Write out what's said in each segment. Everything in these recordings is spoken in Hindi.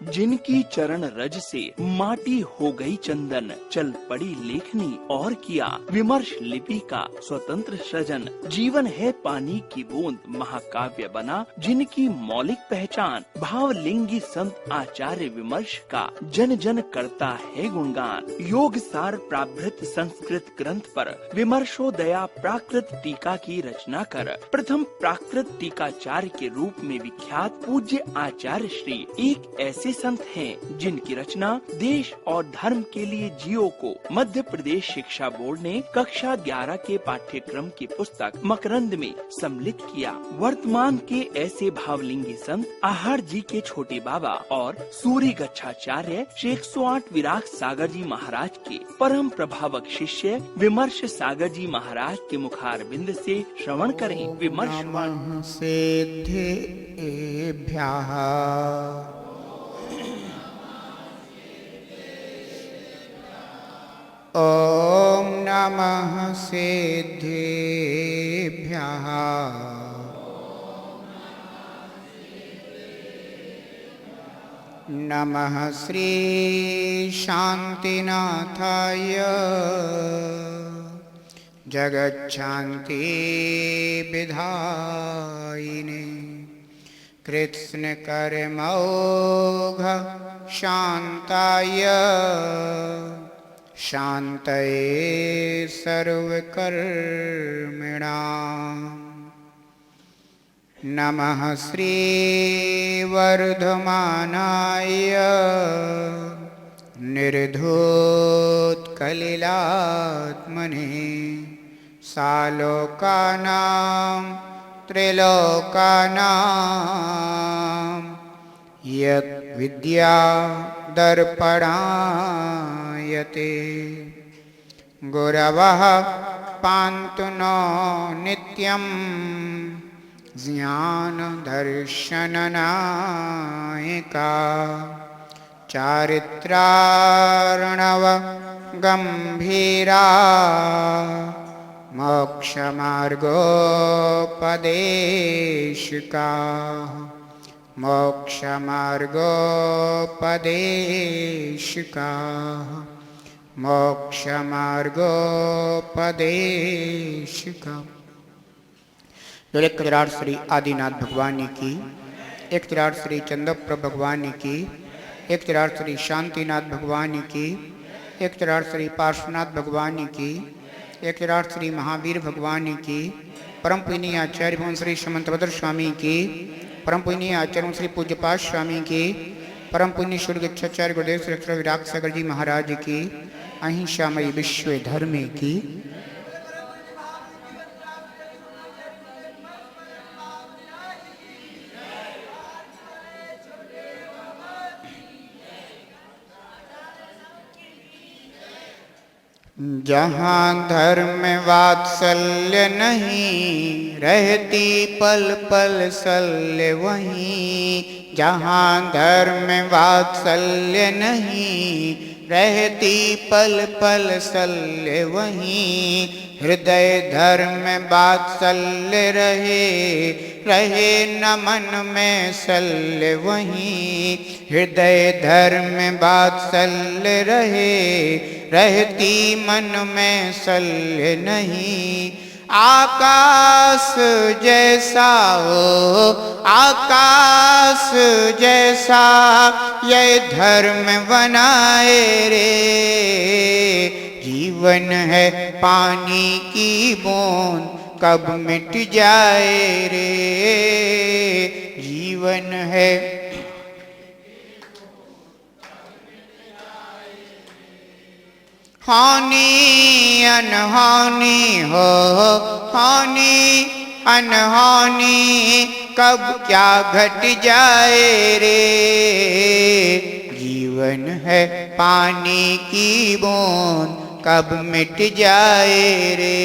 जिनकी चरण रज से माटी हो गई चंदन, चल पड़ी लेखनी और किया विमर्श लिपि का स्वतंत्र सृजन। जीवन है पानी की बूंद महाकाव्य बना, जिनकी मौलिक पहचान भावलिंगी संत आचार्य विमर्श का जन जन करता है गुणगान। योग सार प्राभृत संस्कृत ग्रंथ पर विमर्शोदया प्राकृत टीका की रचना कर प्रथम प्राकृत टीकाचार्य के रूप में विख्यात पूज्य आचार्य श्री एक ऐसे संत हैं जिनकी रचना देश और धर्म के लिए जियो को मध्य प्रदेश शिक्षा बोर्ड ने कक्षा 11 के पाठ्यक्रम की पुस्तक मकरंद में सम्मिलित किया। वर्तमान के ऐसे भावलिंगी संत आहार जी के छोटे बाबा और सूरी गच्छाचार्य श्री 108 विराग सागर जी महाराज के परम प्रभावक शिष्य विमर्श सागर जी महाराज के मुखार बिंद से श्रवण करें। विमर्श ॐ नमः सिद्धेभ्यः। नमः श्री शान्तिनाथाय जगच्छान्ति विधायिने कृत्स्न कर्मौघ शान्ताय शान्तये सर्वकर्मिणाम्। नमः श्रीवर्धमानाय निर्धूतकलिलात्मने सालोकानां त्रिलोकानां यद्विद्या दर्पणायते। गुरवः पान्तु नो नित्यं ज्ञानदर्शननायिका चारित्रार्णव गम्भीरा मोक्षमार्गोपदेशिका मोक्षमार्गोपदेशिका मोक्षमार्गोपदेशिका। एक त्रिराट श्री आदिनाथ भगवान की, एक त्रिराट श्री चंद्रप्रभ भगवान की, एक त्रिराट श्री शांतिनाथ भगवान की, एक त्रिराट श्री पार्श्वनाथ भगवान की, एक त्रिराट श्री महावीर भगवान की, परम पुण्य आचार्य भवन श्री समंतभद्र स्वामी की, परम पुण्य आचार्य श्री पूज्यपाद स्वामी की, परम पुण्य सूर्य गच्छाचार्य गुरुदेव श्री अक्षर विराग सागर जी महाराज की, अहिंसामयी विश्व धर्म की। जहाँ धर्म वात्सल्य नहीं रहती पल पल शल्य वहीं। जहाँ धर्म वात्सल्य नहीं रहती पल पल शल्य वहीं। हृदय धर्म वात्सल्य रहे रहे न मन में शल्य वहीं। हृदय धर्म वात्सल्य रहे रहती मन में शल्य नहीं। आकाश जैसा हो आकाश जैसा ये धर्म बनाए रे। जीवन है पानी की बूंद कब मिट जाए रे। जीवन है हानि अनहानि हो हानि अनहानि कब क्या घट जाए रे। जीवन है पानी की बूंद कब मिट जाए रे।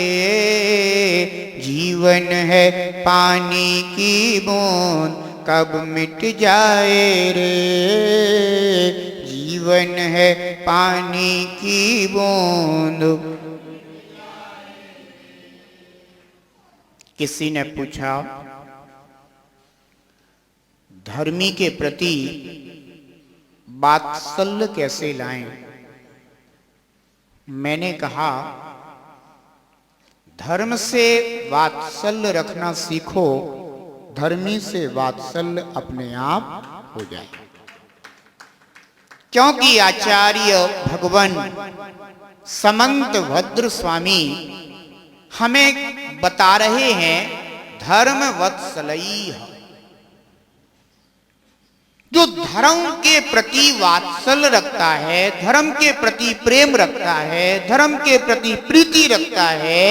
जीवन है पानी की बूंद कब मिट जाए रे। जीवन है पानी की बूंद। किसी ने पूछा धर्मी के प्रति वात्सल्य कैसे लाएं? मैंने कहा धर्म से वात्सल्य रखना सीखो, धर्मी से वात्सल्य अपने आप हो जाए। क्योंकि आचार्य भगवान समंत भद्र स्वामी हमें बता रहे हैं धर्म वत्सलई, जो धर्म के प्रति वात्सल्य रखता है, धर्म के प्रति प्रेम रखता है, धर्म के प्रति प्रीति रखता है,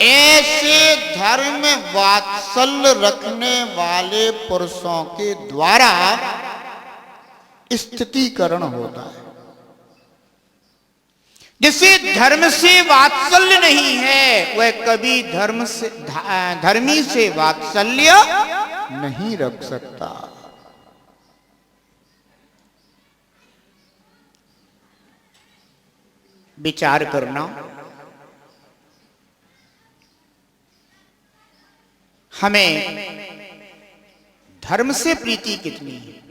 ऐसे धर्म वात्सल्य रखने वाले पुरुषों के द्वारा स्थितीकरण होता है। जिसे धर्म से वात्सल्य नहीं है वह कभी धर्मी से वात्सल्य नहीं रख सकता। विचार करना, हमें धर्म से प्रीति कितनी है?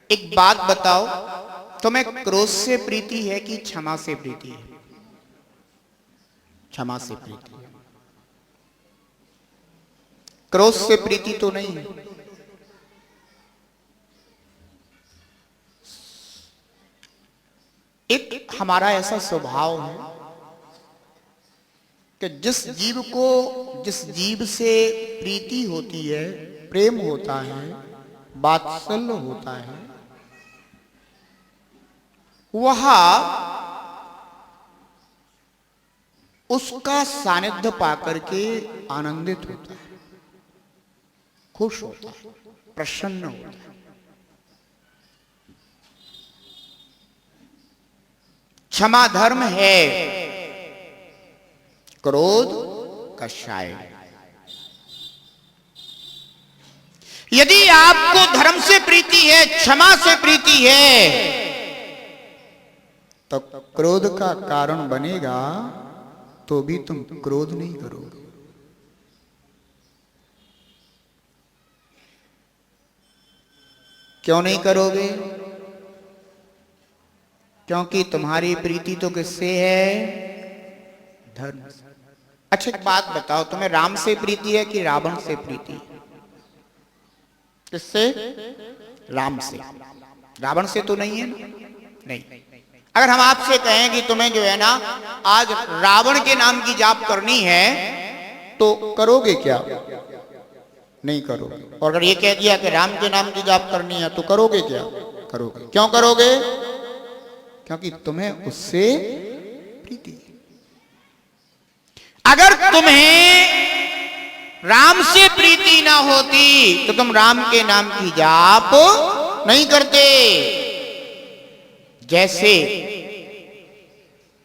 एक बात बताओ, तुम्हें क्रोध से प्रीति है कि क्षमा से प्रीति है? क्षमा से प्रीति है, क्रोध से प्रीति तो नहीं है। एक हमारा ऐसा स्वभाव है कि जिस जीव से प्रीति होती है, प्रेम होता है, वात्सल्य होता है, वह उसका सानिध्य पाकर के आनंदित होता है, खुश होता है, प्रसन्न होता है। क्षमा धर्म है, क्रोध कषाय। यदि आपको धर्म से प्रीति है, क्षमा से प्रीति है, तो क्रोध का कारण बनेगा तो भी तुम क्रोध नहीं करोगे। क्यों नहीं करोगे? क्योंकि तुम्हारी प्रीति तो किससे है? धर्म से। अच्छा एक बात बताओ, तुम्हें राम से प्रीति है कि रावण से प्रीति है? किससे? राम से। रावण से तो नहीं है ना? नहीं। अगर हम आपसे कहें कि तुम्हें जो है ना आज रावण के नाम की जाप करनी है तो करोगे क्या? नहीं करोगे। और अगर ये कह दिया कि राम के नाम की जाप करनी है तो करोगे क्या? करोगे। क्यों करोगे? क्योंकि तुम्हें उससे प्रीति है। अगर तुम्हें राम से प्रीति ना होती तो तुम राम के नाम की जाप नहीं करते। जैसे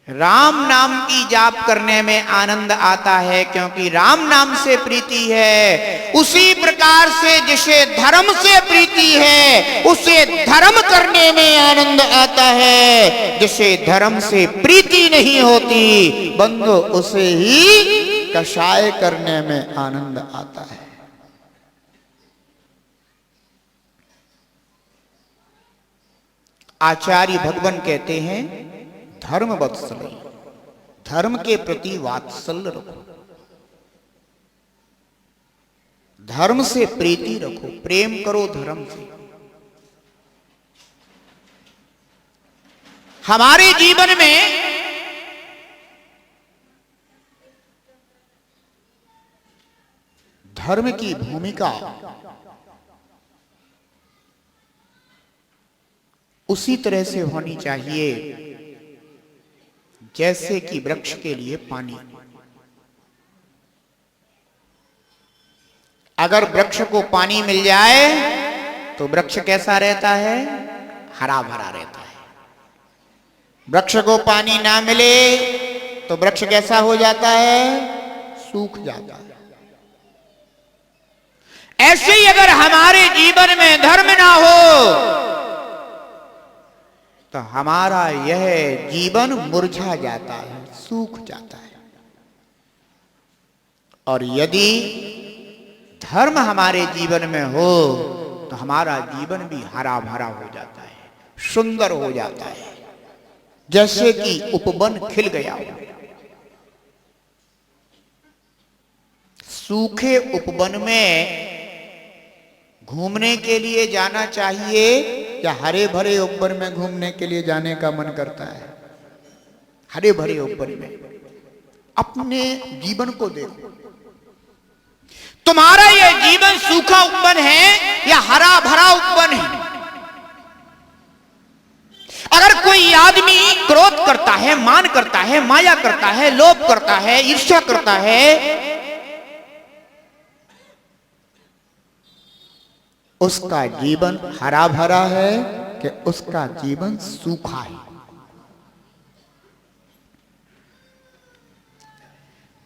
राम नाम की जाप करने में आनंद आता है क्योंकि राम नाम से प्रीति है, उसी प्रकार से जिसे धर्म से प्रीति है उसे धर्म करने में आनंद आता है। जिसे धर्म से प्रीति नहीं होती बंधु उसे ही कषाय करने में आनंद आता है। आचार्य भगवान कहते हैं धर्म वत्सल्य, धर्म के प्रति वात्सल्य रखो, धर्म से प्रीति रखो, प्रेम करो धर्म से। हमारे जीवन में धर्म की भूमिका उसी तरह से होनी चाहिए जैसे कि वृक्ष के लिए पानी। अगर वृक्ष को पानी मिल जाए तो वृक्ष कैसा रहता है? हरा भरा रहता है। वृक्ष को पानी ना मिले तो वृक्ष कैसा हो जाता है? सूख जाता है। ऐसे ही अगर हमारे जीवन में धर्म ना हो तो हमारा यह जीवन मुरझा जाता है, सूख जाता है। और यदि धर्म हमारे जीवन में हो तो हमारा जीवन भी हरा भरा हो जाता है, सुंदर हो जाता है, जैसे कि उपवन खिल गया हो। सूखे उपवन में घूमने के लिए जाना चाहिए या हरे भरे उपवन में घूमने के लिए जाने का मन करता है? हरे भरे उपवन में। अपने जीवन को देखो, तुम्हारा यह जीवन सूखा उपवन है या हरा भरा उपवन है? अगर कोई आदमी क्रोध करता है, मान करता है, माया करता है, लोभ करता है, ईर्ष्या करता है, उसका जीवन हरा भरा है कि उसका जीवन सूखा है?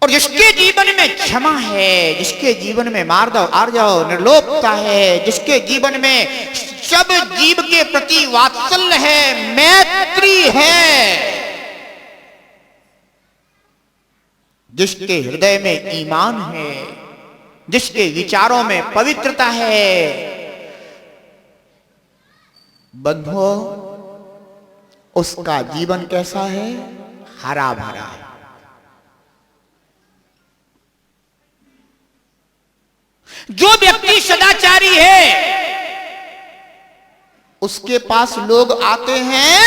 और जिसके जीवन में क्षमा है, जिसके जीवन में मार्दव आर्जव निर्लोभता है, जिसके जीवन में सब जीव के प्रति वात्सल्य है, मैत्री है, जिसके हृदय में ईमान है, जिसके विचारों में पवित्रता है, बंधुओं उसका जीवन कैसा है? हरा भरा है। जो व्यक्ति सदाचारी है उसके पास लोग आते हैं,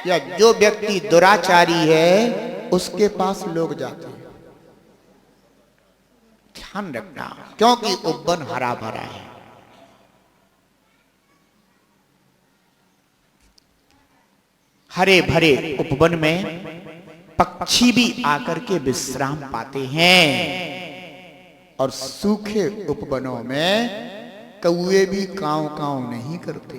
या जो व्यक्ति दुराचारी है उसके पास लोग जाते हैं? ध्यान रखना, क्योंकि उपवन हरा भरा है। हरे भरे उपवन में पक्षी भी आकर के विश्राम पाते हैं, और सूखे उपवनों में कौवे भी कांव कांव नहीं करते।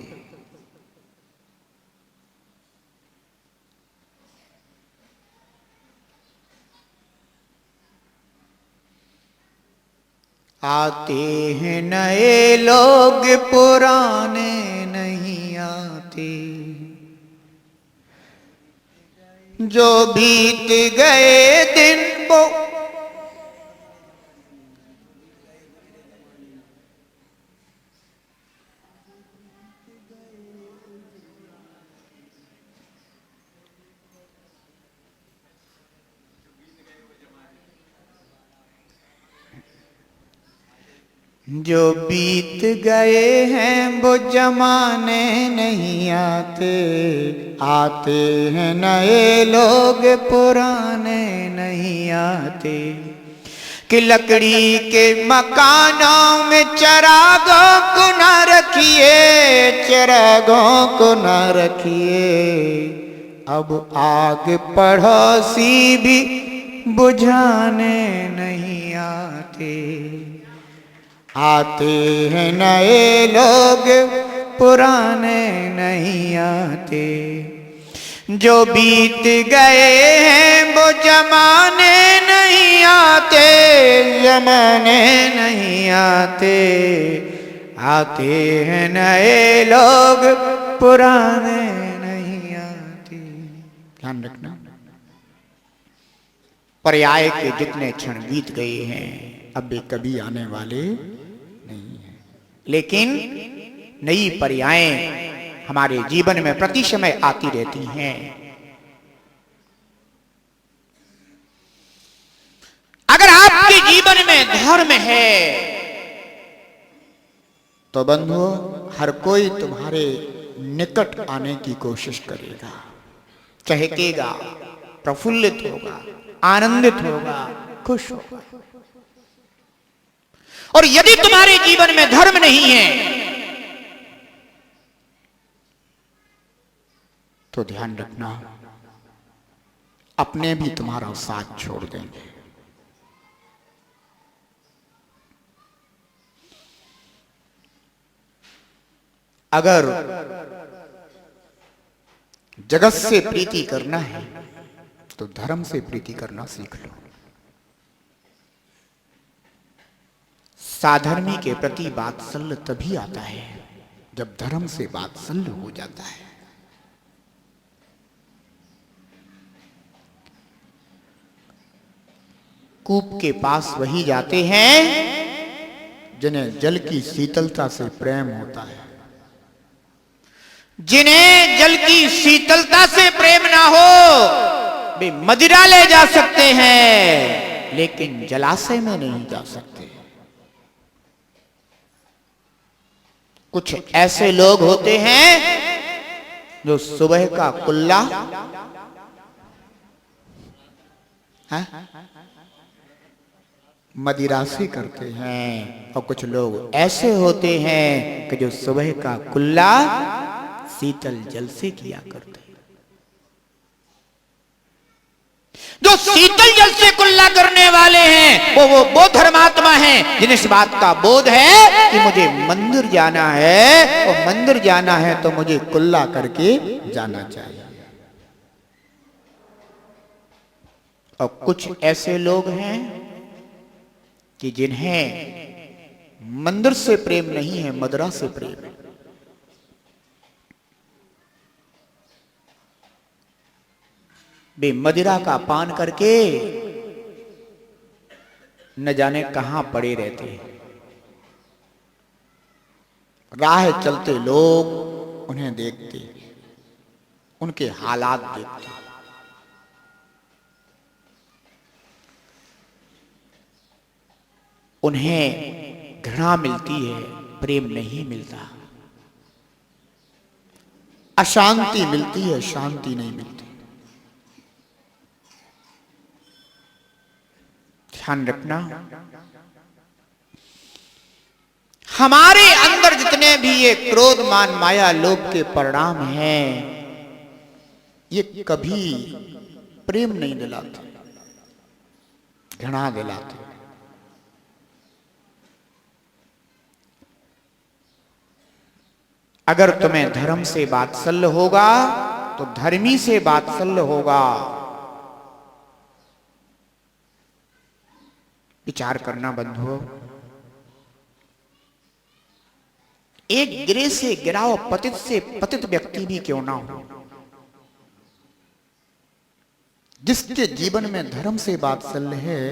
आते हैं नए लोग, पुराने नहीं आते, जो बीत गए दिन वो जो बीत गए हैं वो जमाने नहीं आते, आते हैं नए लोग, पुराने नहीं आते। कि लकड़ी के मकानों में चिरागों को न रखिए, चिरागों को न रखिए, अब आग पड़ोसी भी बुझाने नहीं आते। आते हैं नए लोग, पुराने नहीं आते। जो बीत गए हैं वो जमाने नहीं आते, जमाने नहीं आते। आते हैं नए लोग, पुराने नहीं आते। ध्यान रखना, पर्याय के जितने क्षण बीत गए हैं अब वे कभी आने वाले नहीं हैं, लेकिन नई पर्यायें हमारे जीवन में प्रति समय आती रहती हैं। अगर आपके जीवन में धर्म है तो बंधुओं हर कोई तुम्हारे निकट आने की कोशिश करेगा, चहकेगा, प्रफुल्लित होगा, आनंदित होगा, खुश होगा। और यदि तुम्हारे जीवन में धर्म नहीं है तो ध्यान रखना, अपने भी तुम्हारा साथ छोड़ देंगे। अगर जगत से प्रीति करना है तो धर्म से प्रीति करना सीख लो। साधर्मी के प्रति वात्सल्य तभी आता है जब धर्म से वात्सल्य हो जाता है। कूप के पास वही जाते हैं जिन्हें जल की शीतलता से प्रेम होता है। जिन्हें जल की शीतलता से प्रेम ना हो वे मदिरा ले जा सकते हैं, लेकिन जलाशय में नहीं जा सकते। कुछ ऐसे लोग होते हैं जो सुबह का कुल्ला मदिरा से करते हैं, और कुछ लोग ऐसे होते हैं कि जो सुबह का कुल्ला शीतल जल से किया करते हैं। जो शीतल जल से कुल्ला करने वाले हैं वो धर्मात्मा हैं जिन्हें इस बात का बोध है कि मुझे मंदिर जाना है, और मंदिर जाना है तो मुझे कुल्ला करके जाना चाहिए। और कुछ ऐसे लोग हैं कि जिन्हें मंदिर से प्रेम नहीं है, मदिरा से प्रेम है। वे मदिरा का पान करके न जाने कहां पड़े रहते हैं। राह चलते लोग उन्हें देखते, उनके हालात देखते, उन्हें घृणा मिलती है, प्रेम नहीं मिलता। अशांति मिलती है, शांति नहीं मिलती। ध्यान रखना, हमारे अंदर जितने भी ये क्रोध मान माया लोभ के परिणाम हैं, ये कभी प्रेम नहीं दिलाते, घृणा दिलाते। अगर तुम्हें धर्म से वात्सल्य होगा तो धर्मी से वात्सल्य होगा। विचार करना बंधुओं, एक गिरे से गिरा और पतित से पतित व्यक्ति भी क्यों ना हो, जिसके जीवन में धर्म से वात्सल्य है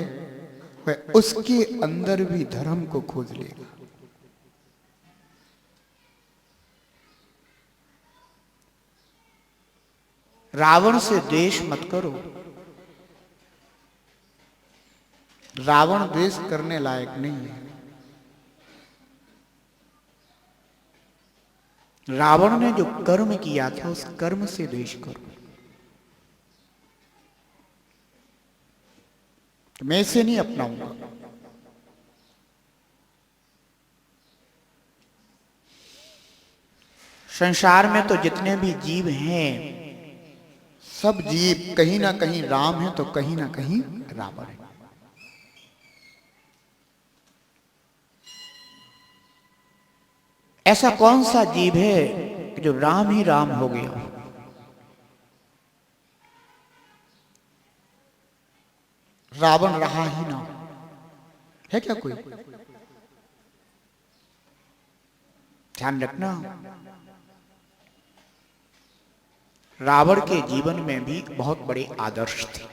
वह उसके अंदर भी धर्म को खोज लेगा। रावण से द्वेष मत करो, रावण द्वेष करने लायक नहीं है। रावण ने जो कर्म किया था उस कर्म से द्वेष करो। मैं इसे नहीं अपनाऊंगा। संसार में तो जितने भी जीव हैं, सब जीव कहीं ना कहीं राम है तो कहीं ना कहीं रावण है। ऐसा कौन सा जीव है जो राम ही राम हो गया? रावण रहा ही ना, है क्या कोई? ध्यान रखना, रावण के जीवन में भी बहुत बड़े आदर्श थे।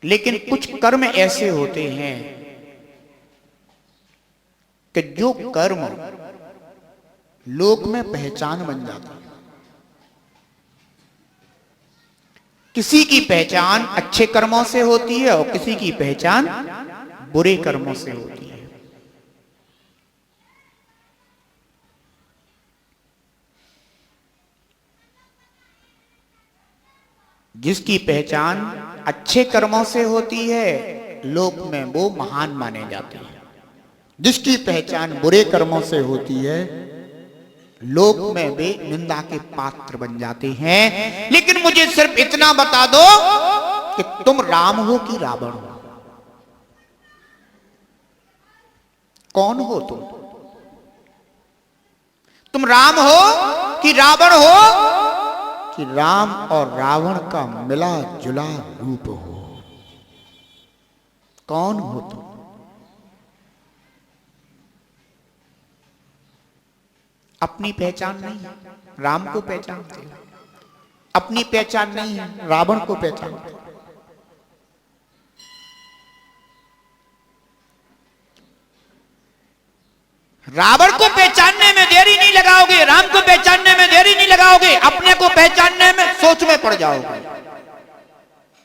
लेकिन कुछ कर्म ऐसे होते हैं कि जो कर्म लोक में पहचान बन जाता है। किसी की पहचान अच्छे कर्मों से होती है और किसी की पहचान बुरे कर्मों से होती है। जिसकी पहचान अच्छे कर्मों से होती है लोक में वो महान माने जाते हैं। जिसकी पहचान बुरे कर्मों से होती है लोक में वे निंदा के पात्र बन जाते हैं। लेकिन मुझे सिर्फ इतना बता दो कि तुम राम हो कि रावण हो? कौन हो तुम? तुम राम हो कि रावण हो, कि राम और रावण का मिला जुला रूप हो? कौन हो तुम? अपनी पहचान नहीं है, राम को पहचानते। अपनी पहचान नहीं है, रावण को पहचानते। रावण को पहचानने में देरी नहीं लगाओगे, राम को पहचानने में देरी नहीं लगाओगे, अपने को पहचानने में सोच में पड़ जाओगे,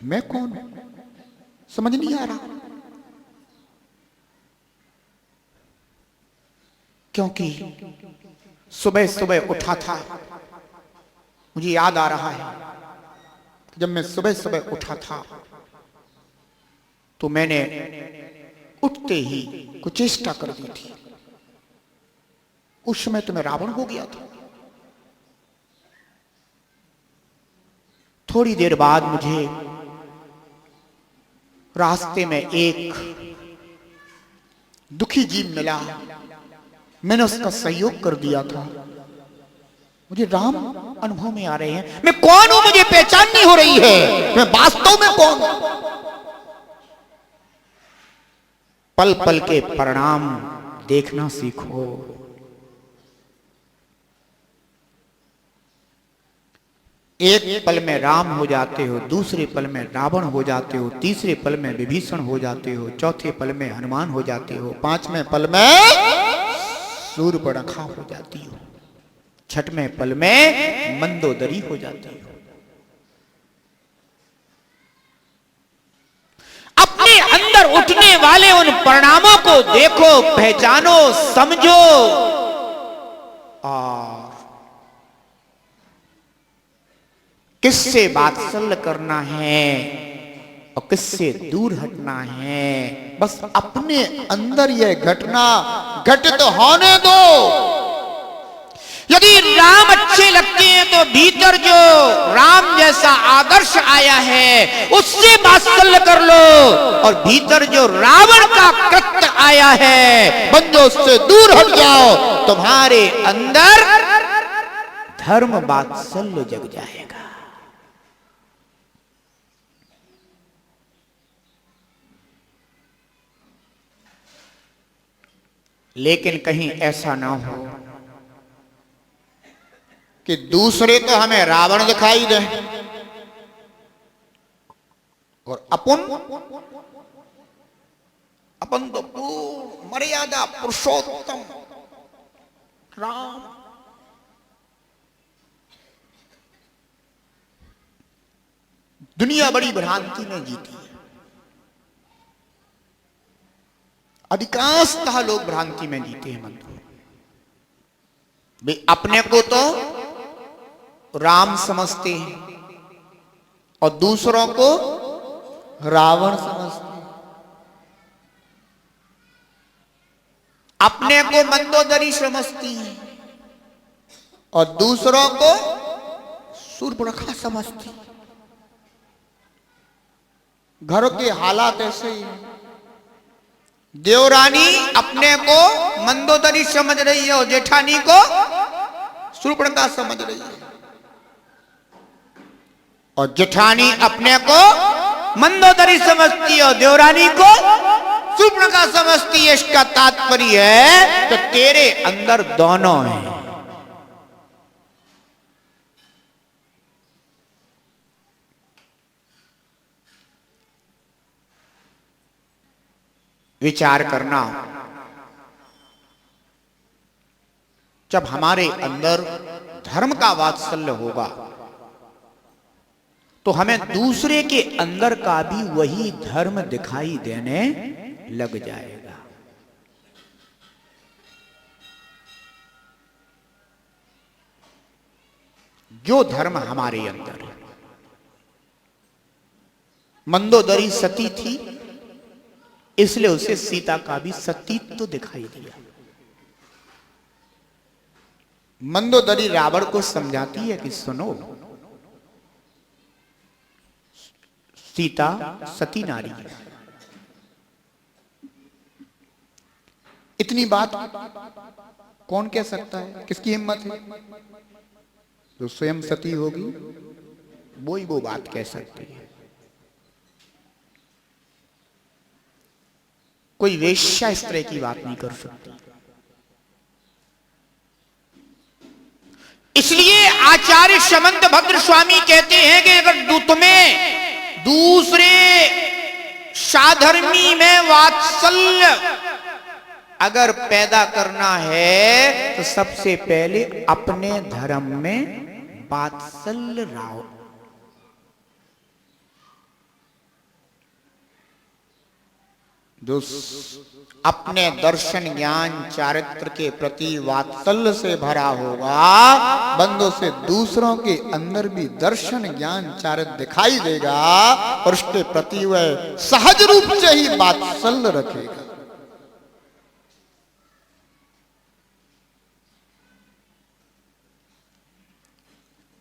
मैं कौन हूं, समझ नहीं आ रहा। क्योंकि सुबह सुबह उठा था, मुझे याद आ रहा है जब मैं सुबह सुबह उठा था तो मैंने उठते ही कुछ चेष्टा कर दी थी। उस समय तो मैं रावण हो गया था। थोड़ी देर बाद मुझे रास्ते में एक दुखी जीव मिला, मैंने उसका सहयोग कर दिया था। मुझे राम अनुभव में आ रहे हैं, मैं कौन हूं मुझे पहचान नहीं हो रही है, मैं वास्तव में कौन हूं। पल पल के परिणाम देखना सीखो। एक पल में राम हो जाते हो, दूसरे पल में रावण हो जाते हो, तीसरे पल में विभीषण हो जाते हो, चौथे पल में हनुमान हो जाते हो, पांचवें पल में शूर्पणखा हो जाती हो, छठवें पल में मंदोदरी हो जाती हो। अपने अंदर उठने वाले उन परिणामों को देखो, पहचानो, समझो और किससे वात्सल्य करना है और किससे दूर हटना है, बस अपने अंदर यह घटना घटित होने दो। यदि राम अच्छे लगते हैं तो भीतर जो राम जैसा आदर्श आया है उससे वात्सल्य कर लो, और भीतर जो रावण का कृत्य आया है बंदो उससे दूर हट जाओ, तुम्हारे अंदर धर्म वात्सल्य जग जाएगा। लेकिन कहीं ऐसा ना हो कि दूसरे तो हमें रावण दिखाई दे और अपन तो पूर्ण मर्यादा पुरुषोत्तम राम। दुनिया बड़ी भ्रांति में जीती है, अधिकांशतः लोग भ्रांति में जीते हैं। बंधु वे अपने को तो राम समझते हैं और दूसरों को रावण समझते हैं। अपने को मंदोदरी समझती हैं और दूसरों को शूर्पणखा समझती हैं। घरों के हालात ऐसे ही हैं। देवरानी अपने को मंदोदरी समझ रही है और जेठानी को शूर्पणखा समझ रही है, और जेठानी अपने को मंदोदरी समझती है और देवरानी को शूर्पणखा समझती है। इसका तात्पर्य है कि तेरे अंदर दोनों हैं। विचार करना, जब हमारे अंदर धर्म का वात्सल्य होगा तो हमें दूसरे के अंदर का भी वही धर्म दिखाई देने लग जाएगा। जो धर्म हमारे अंदर है, मंदोदरी सती थी इसलिए उसे सीता का भी सतीत्व तो दिखाई दिया। मंदोदरी रावण को समझाती है कि सुनो, सीता सती नारी है। इतनी बात कौन कह सकता है, किसकी हिम्मत है? जो स्वयं सती होगी वो बात कह सकती है। कोई वेश्या इस तरह की बात नहीं कर सकती। इसलिए आचार्य समंत भद्र स्वामी कहते हैं कि अगर तुम्हें दूसरे साधर्मी में वात्सल्य अगर पैदा करना है तो सबसे पहले अपने धर्म में वात्सल्य लाओ। जो अपने दर्शन ज्ञान चारित्र के प्रति वात्सल्य से भरा होगा, बंदों से दूसरों के अंदर भी दर्शन ज्ञान चारित्र दिखाई देगा और उसके प्रति वह सहज रूप से ही वात्सल्य रखेगा।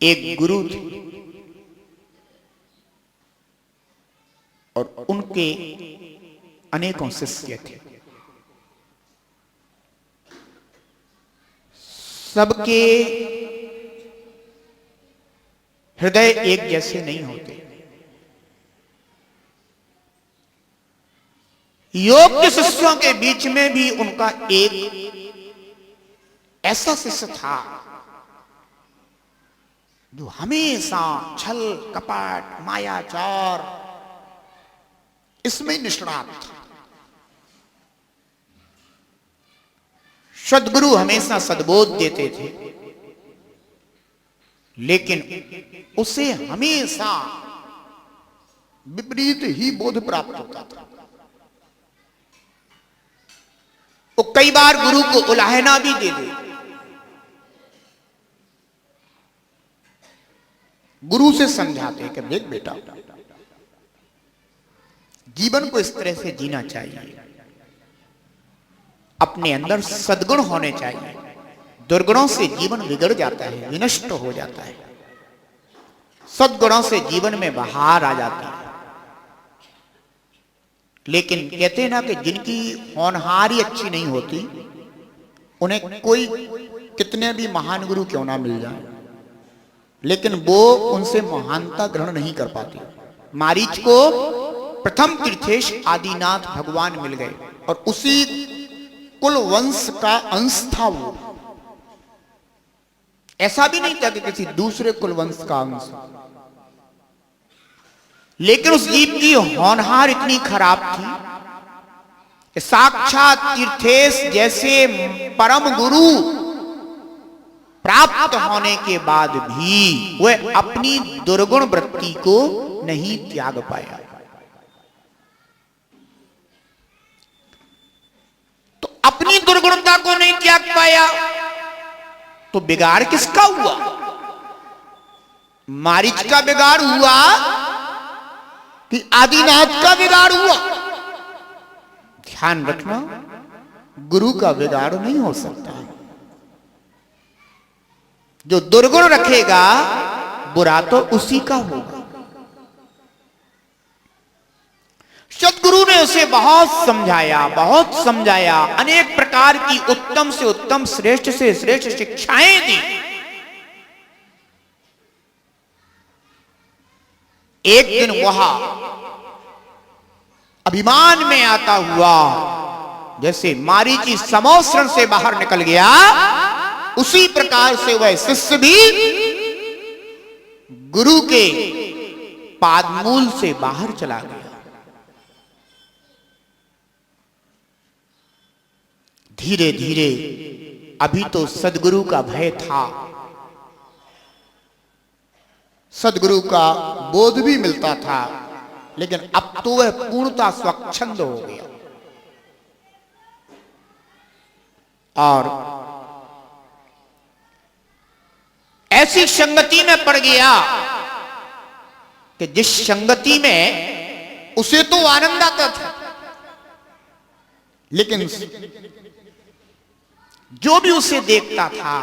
एक गुरु थे और उनके अनेकों शिष्य थे। सबके हृदय एक जैसे नहीं होते। योग के शिष्यों के बीच में भी उनका एक ऐसा शिष्य था जो हमेशा छल कपट मायाचार इसमें निष्णात था। सद्गुरु हमेशा सद्बोध देते थे, लेकिन उसे हमेशा विपरीत ही बोध प्राप्त होता था। वो कई बार गुरु को उलाहना भी दे दे। गुरु से समझाते कि देख बेटा, जीवन को इस तरह से जीना चाहिए, अपने अंदर सद्गुण होने चाहिए। दुर्गुणों से जीवन बिगड़ जाता है, विनष्ट हो जाता है। सद्गुणों से जीवन में बहार आ जाती है। लेकिन कहते हैं ना कि जिनकी होनहारी अच्छी नहीं होती, उन्हें कोई कितने भी महान गुरु क्यों ना मिल जाए, लेकिन वो उनसे महानता ग्रहण नहीं कर पाती। मारीच को प्रथम तीर्थेश आदिनाथ भगवान मिल गए और उसी कुल वंश का अंश था वो। ऐसा भी नहीं था कि किसी दूसरे कुल वंश का अंश, लेकिन उस जीव की होनहार इतनी खराब थी कि साक्षात तीर्थेश जैसे परम गुरु प्राप्त होने के बाद भी वह अपनी दुर्गुण वृत्ति को नहीं त्याग पाया। तो अपनी दुर्गुणता को नहीं त्याग पाया तो बिगाड़ किसका हुआ? मारीच का बिगाड़ हुआ कि आदिनाथ का बिगाड़ हुआ? ध्यान रखना, गुरु का बिगाड़ नहीं हो सकता। जो दुर्गुण रखेगा बुरा तो उसी का होगा। सद्गुरु ने उसे बहुत समझाया, अनेक प्रकार की उत्तम से उत्तम, श्रेष्ठ से श्रेष्ठ शिक्षाएं दी। एक दिन वह अभिमान में आता हुआ जैसे मारीची समोसरण से बाहर निकल गया, उसी प्रकार से वह शिष्य भी गुरु के पादमूल से बाहर चला गया। धीरे धीरे, अभी तो सद्गुरु का भय था, सद्गुरु का बोध भी मिलता था, लेकिन अब तो वह पूर्णता स्वच्छंद हो गया और ऐसी संगति में पड़ गया कि जिस संगति में उसे तो आनंद आता था, लेकिन जो भी उसे देखता था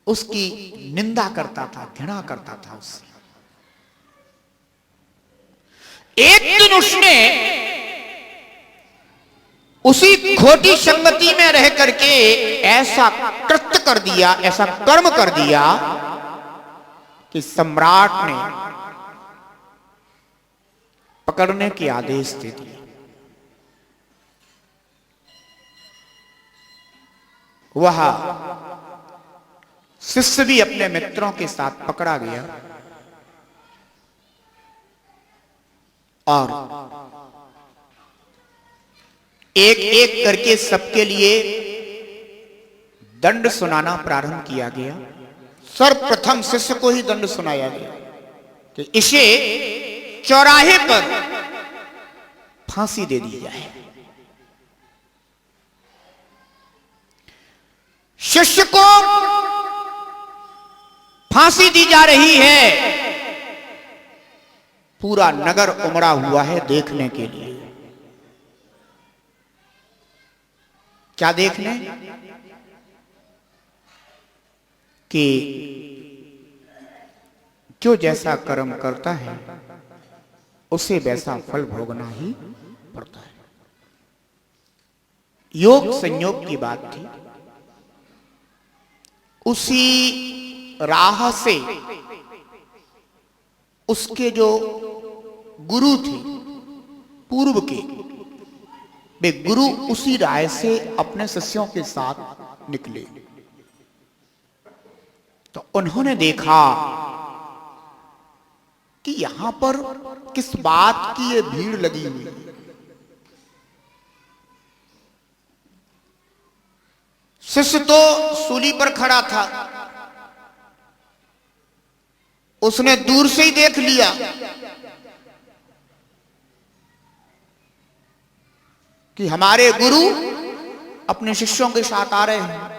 उसकी निंदा करता था, घृणा करता था उससे। एक दिन उसने उसी खोटी संगति में रह करके ऐसा कृत्य कर दिया, ऐसा कर्म कर दिया कि सम्राट ने पकड़ने के आदेश दे दिए। वह शिष्य भी अपने मित्रों के साथ पकड़ा गया और एक एक करके सबके लिए दंड सुनाना प्रारंभ किया गया। सर्वप्रथम शिष्य को ही दंड सुनाया गया कि इसे चौराहे पर फांसी दे दी जाए। शिष्य को फांसी दी जा रही है, पूरा नगर उमड़ा हुआ है देखने के लिए। क्या देखने? कि जो जैसा कर्म करता है उसे वैसा फल भोगना ही पड़ता है। योग संयोग की बात थी। उसी राह से उसके जो गुरु थे पूर्व के, वे गुरु उसी राह से अपने शिष्यों के साथ निकले। तो उन्होंने देखा कि यहां पर किस बात की ये भीड़ लगी हुई है। शिष्य तो सूली पर खड़ा था, उसने दूर से ही देख लिया कि हमारे गुरु अपने शिष्यों के साथ आ रहे हैं।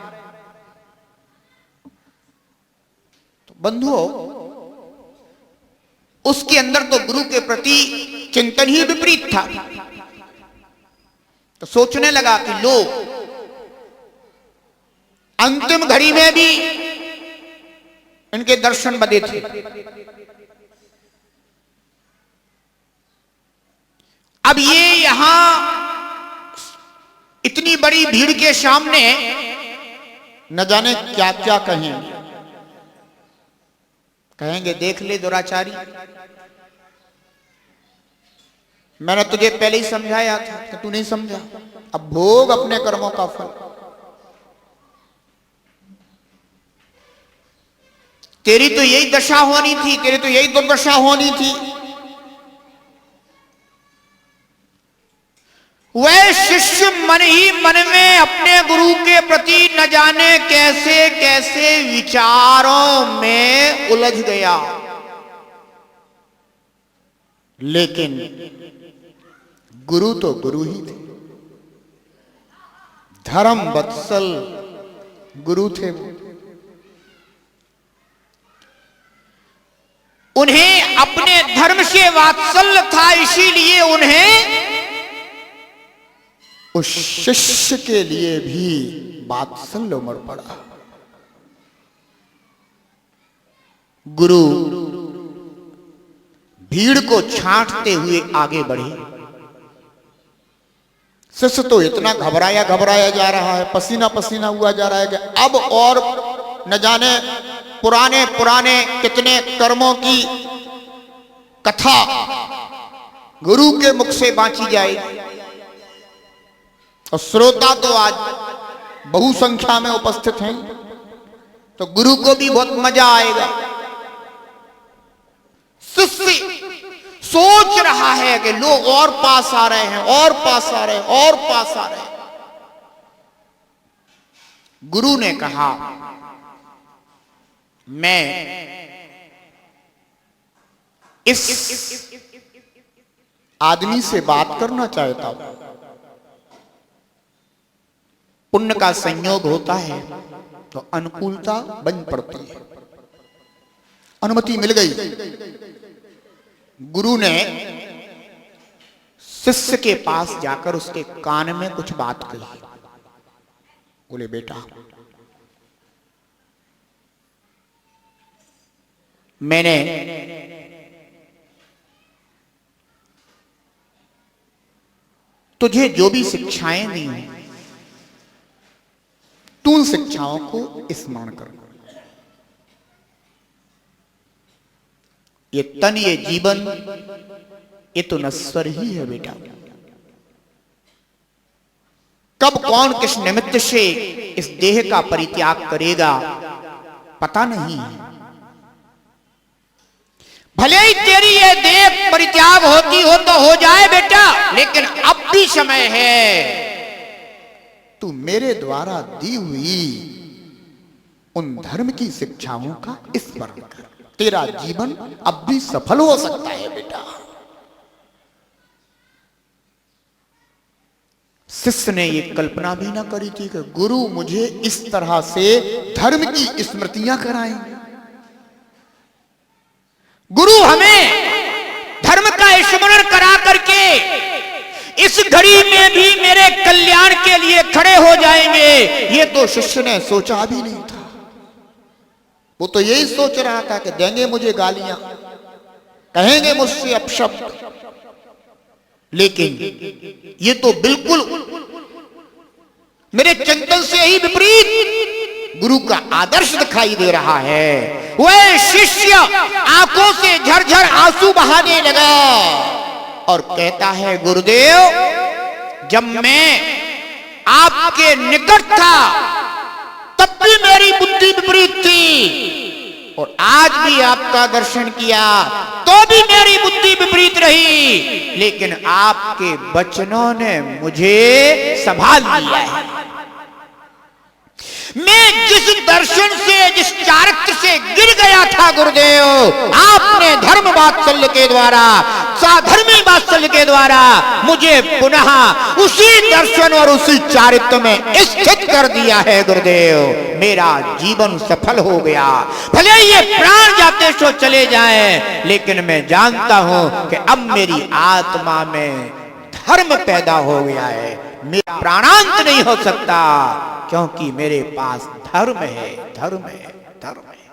तो बंधुओं, उसके अंदर तो गुरु के प्रति चिंतन ही विपरीत था। तो सोचने लगा कि लो, अंतिम घड़ी में भी इनके दर्शन बदे थे। अब ये यहां इतनी बड़ी भीड़ के सामने न जाने क्या क्या कहेंगे। कहेंगे देख ले दुराचारी, मैंने तुझे पहले ही समझाया था कि तू नहीं समझा, अब भोग अपने कर्मों का फल। तेरी तो यही दशा होनी थी, तेरी तो यही दुर्दशा होनी थी। वह शिष्य मन ही मन में अपने गुरु के प्रति न जाने कैसे कैसे विचारों में उलझ गया। लेकिन गुरु तो गुरु ही थे, धर्म वत्सल गुरु थे वो। उन्हें अपने धर्म से वात्सल्य था, इसीलिए उन्हें उस शिष्य के लिए भी वात्सल्य उमड़ पड़ा। गुरु भीड़ को छांटते हुए आगे बढ़े। शिष्य तो इतना घबराया घबराया जा रहा है, पसीना पसीना हुआ जा रहा है कि अब और न जाने पुराने पुराने कितने कर्मों की कथा गुरु के मुख से बांची जाएगी। और श्रोता तो आज बहु संख्या में उपस्थित हैं, तो गुरु को भी बहुत मजा आएगा। शिष्य सोच रहा है कि लोग और पास आ रहे हैं, और पास आ रहे हैं, और पास आ रहे हैं। गुरु ने कहा, मैं इस आदमी से बात करना चाहता हूं। पुण्य का संयोग होता है तो अनुकूलता बन पड़ती है। अनुमति मिल गई। गुरु ने शिष्य के पास जाकर उसके कान में कुछ बात कही। बोले, बेटा, मैंने तुझे जो भी शिक्षाएं दी हैं, तू उन शिक्षाओं को स्मरण कर। ये तन, ये जीवन, ये तो नश्वर ही है बेटा। कब कौन किस निमित्त से इस देह का परित्याग करेगा पता नहीं है। भले ही तेरी ये देह परित्याग होती हो तो हो जाए बेटा, लेकिन अब भी समय है। तू मेरे द्वारा दी हुई उन धर्म की शिक्षाओं का स्मरण कर, तेरा जीवन अब भी सफल हो सकता है बेटा। शिष्य ने ये कल्पना भी ना करी थी कि गुरु मुझे इस तरह से धर्म की स्मृतियां कराएंगे। गुरु हमें धर्म का स्मरण करा करके इस घड़ी में भी मेरे कल्याण के लिए खड़े हो जाएंगे, ये तो शिष्य ने सोचा भी नहीं था। वो तो यही सोच रहा था कि देंगे मुझे गालियां, कहेंगे मुझसे अपशब्द, लेकिन ये तो बिल्कुल मेरे चिंतन से ही विपरीत गुरु का आदर्श दिखाई दे रहा है। वह शिष्य आंखों से झरझर आंसू बहाने लगा और कहता है, गुरुदेव जब मैं आपके निकट था तब भी मेरी बुद्धि विपरीत थी, और आज भी आपका दर्शन किया तो भी मेरी बुद्धि विपरीत रही, लेकिन आपके वचनों ने मुझे संभाल लिया है। मैं जिस दर्शन से, जिस चारित्र से गिर गया था गुरुदेव, आपने धर्म वात्सल्य के द्वारा, साधर्मी वात्सल्य के द्वारा मुझे पुनः उसी दर्शन और उसी चारित्र में स्थित कर दिया है गुरुदेव। मेरा जीवन सफल हो गया। भले ये प्राण जाते सो चले जाएं, लेकिन मैं जानता हूं कि अब मेरी आत्मा में धर्म पैदा हो गया है। मेरा प्राणांत नहीं हो सकता, क्योंकि मेरे पास धर्म है, धर्म है, धर्म है।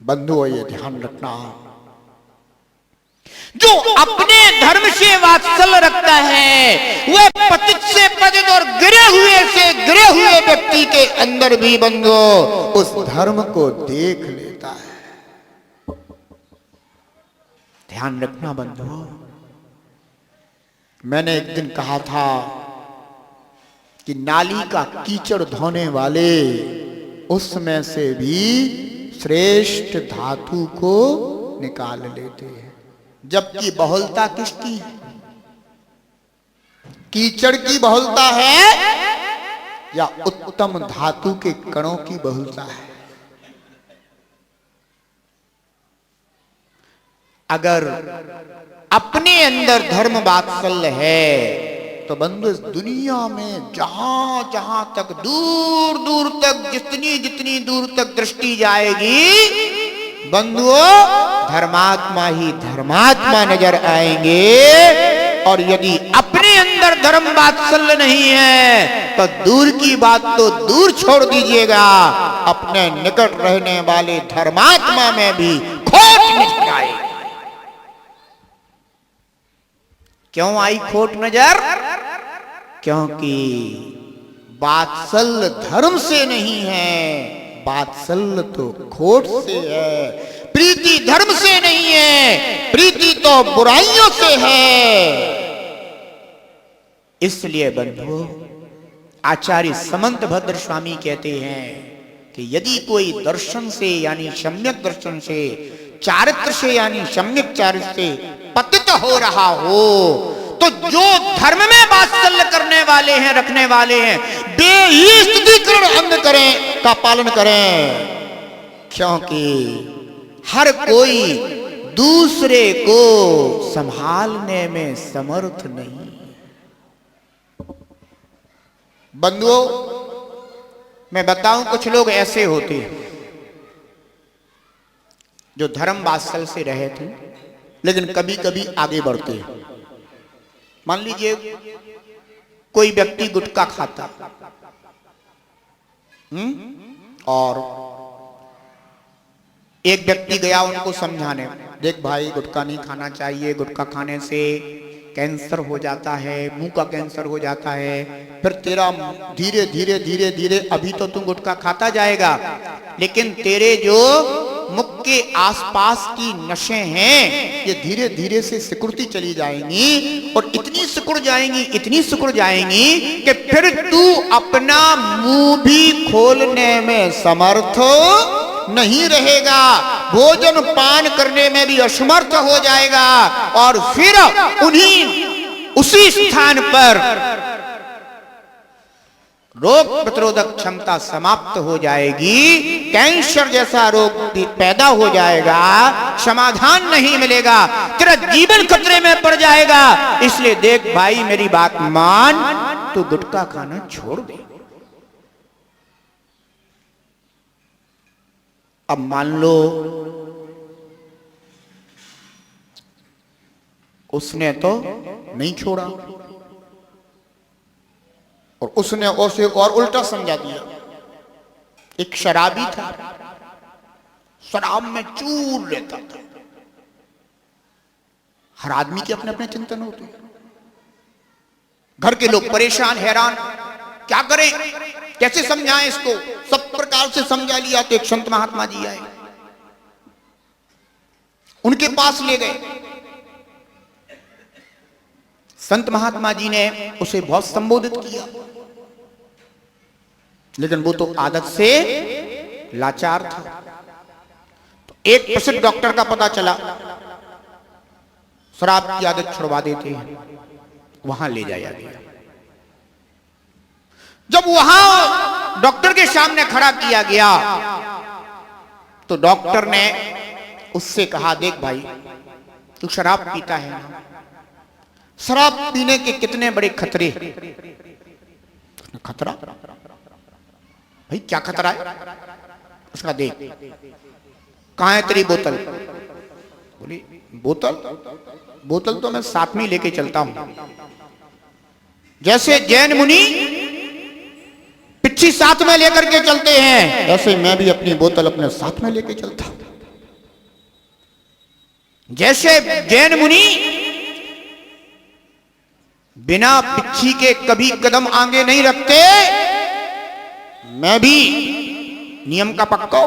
बंधुओं, ये ध्यान रखना, जो अपने धर्म से वात्सल्य रखता है वह पतित से पतित और गिरे हुए से गिरे हुए व्यक्ति के अंदर भी बंधुओं उस धर्म को देख लेता है। ध्यान रखना बंधुओं, मैंने एक दिन कहा था कि नाली का कीचड़ धोने वाले उसमें से भी श्रेष्ठ धातु को निकाल लेते हैं, जबकि बहुलता किसकी है? कीचड़ की बहुलता है या उत्तम धातु के कणों की बहुलता है? अगर अपने अंदर धर्म वात्सल्य है तो बंधु इस दुनिया में जहां जहां तक, दूर दूर तक, जितनी जितनी दूर तक दृष्टि जाएगी बंधुओं, धर्मात्मा ही धर्मात्मा नजर आएंगे। और यदि अपने अंदर धर्म वात्सल्य नहीं है तो दूर की बात तो दूर छोड़ दीजिएगा, अपने निकट रहने वाले धर्मात्मा में भी खोट नजर आएगी। क्यों आई खोट नजर? क्योंकि वात्सल्य धर्म से नहीं है, वात्सल्य तो खोट से है। प्रीति धर्म से नहीं है, प्रीति तो बुराइयों से है। इसलिए बंधुओं, आचार्य समंत भद्र स्वामी कहते हैं कि यदि कोई दर्शन से यानी सम्यक दर्शन से, चारित्र से यानी सम्यक चारित्र से पतित हो रहा हो, तो जो धर्म में वात्सल्य करने वाले हैं, रखने वाले हैं, वे ही स्तुतिकरण अंग करें का पालन करें, क्योंकि हर कोई दूसरे को संभालने में समर्थ नहीं। बंधुओं, मैं बताऊं, कुछ लोग ऐसे होते हैं जो धर्म वात्सल्य से रहे थे, लेकिन कभी कभी आगे बढ़ते हैं। मान लीजिए कोई व्यक्ति गुटखा खाता और एक व्यक्ति गया उनको समझाने, देख भाई गुटखा नहीं खाना चाहिए, गुटखा खाने से कैंसर हो जाता है, मुंह का कैंसर हो जाता है, फिर तेरा धीरे धीरे धीरे धीरे, अभी तो तू गुटखा खाता जाएगा, लेकिन तेरे जो मुख के आसपास की नसें हैं ये धीरे धीरे से सिकुड़ती चली जाएंगी, और इतनी सिकुड़ जाएंगी, इतनी सिकुड़ जाएंगी कि फिर तू अपना मुंह भी खोलने में समर्थ नहीं रहेगा, भोजन पान करने में भी असमर्थ हो जाएगा, और फिर उसी स्थान पर रोग प्रतिरोधक क्षमता समाप्त हो जाएगी, कैंसर जैसा रोग पैदा हो जाएगा, समाधान नहीं मिलेगा, तेरा जीवन खतरे में पड़ जाएगा। इसलिए देख भाई मेरी बात मान, तू गुटखा खाना छोड़ दे। अब मान लो उसने तो नहीं छोड़ा और उसने उसे और उल्टा समझा दिया। एक शराबी था, शराब में चूर लेता था। हर आदमी के अपने अपने चिंतन होते हैं। घर के लोग परेशान हैरान, क्या करें, कैसे समझाएं इसको। सब प्रकार से समझा लिया तो एक संत महात्मा जी आए, उनके पास ले गए। संत महात्मा जी ने उसे बहुत संबोधित किया, लेकिन वो तो आदत से लाचार था। तो एक प्रसिद्ध डॉक्टर का पता चला, शराब की आदत छुड़वा देते हैं, वहां ले जाया गया। जब वहां डॉक्टर के सामने खड़ा किया गया तो डॉक्टर ने उससे कहा, देख भाई तू शराब पीता है ना, शराब पीने के कितने बड़े खतरे। खतरा भाई, क्या खतरा है उसका, देख कहां है तेरी बोतल। बोली बोतल तो मैं साथ में लेके चलता हूं। जैसे जैन मुनि पिच्छी साथ में लेकर के चलते हैं, ऐसे मैं भी अपनी बोतल अपने साथ में लेके चलता हूं। जैसे जैन मुनि बिना पिच्छी के कभी कदम आगे नहीं रखते, मैं भी नियम का पक्का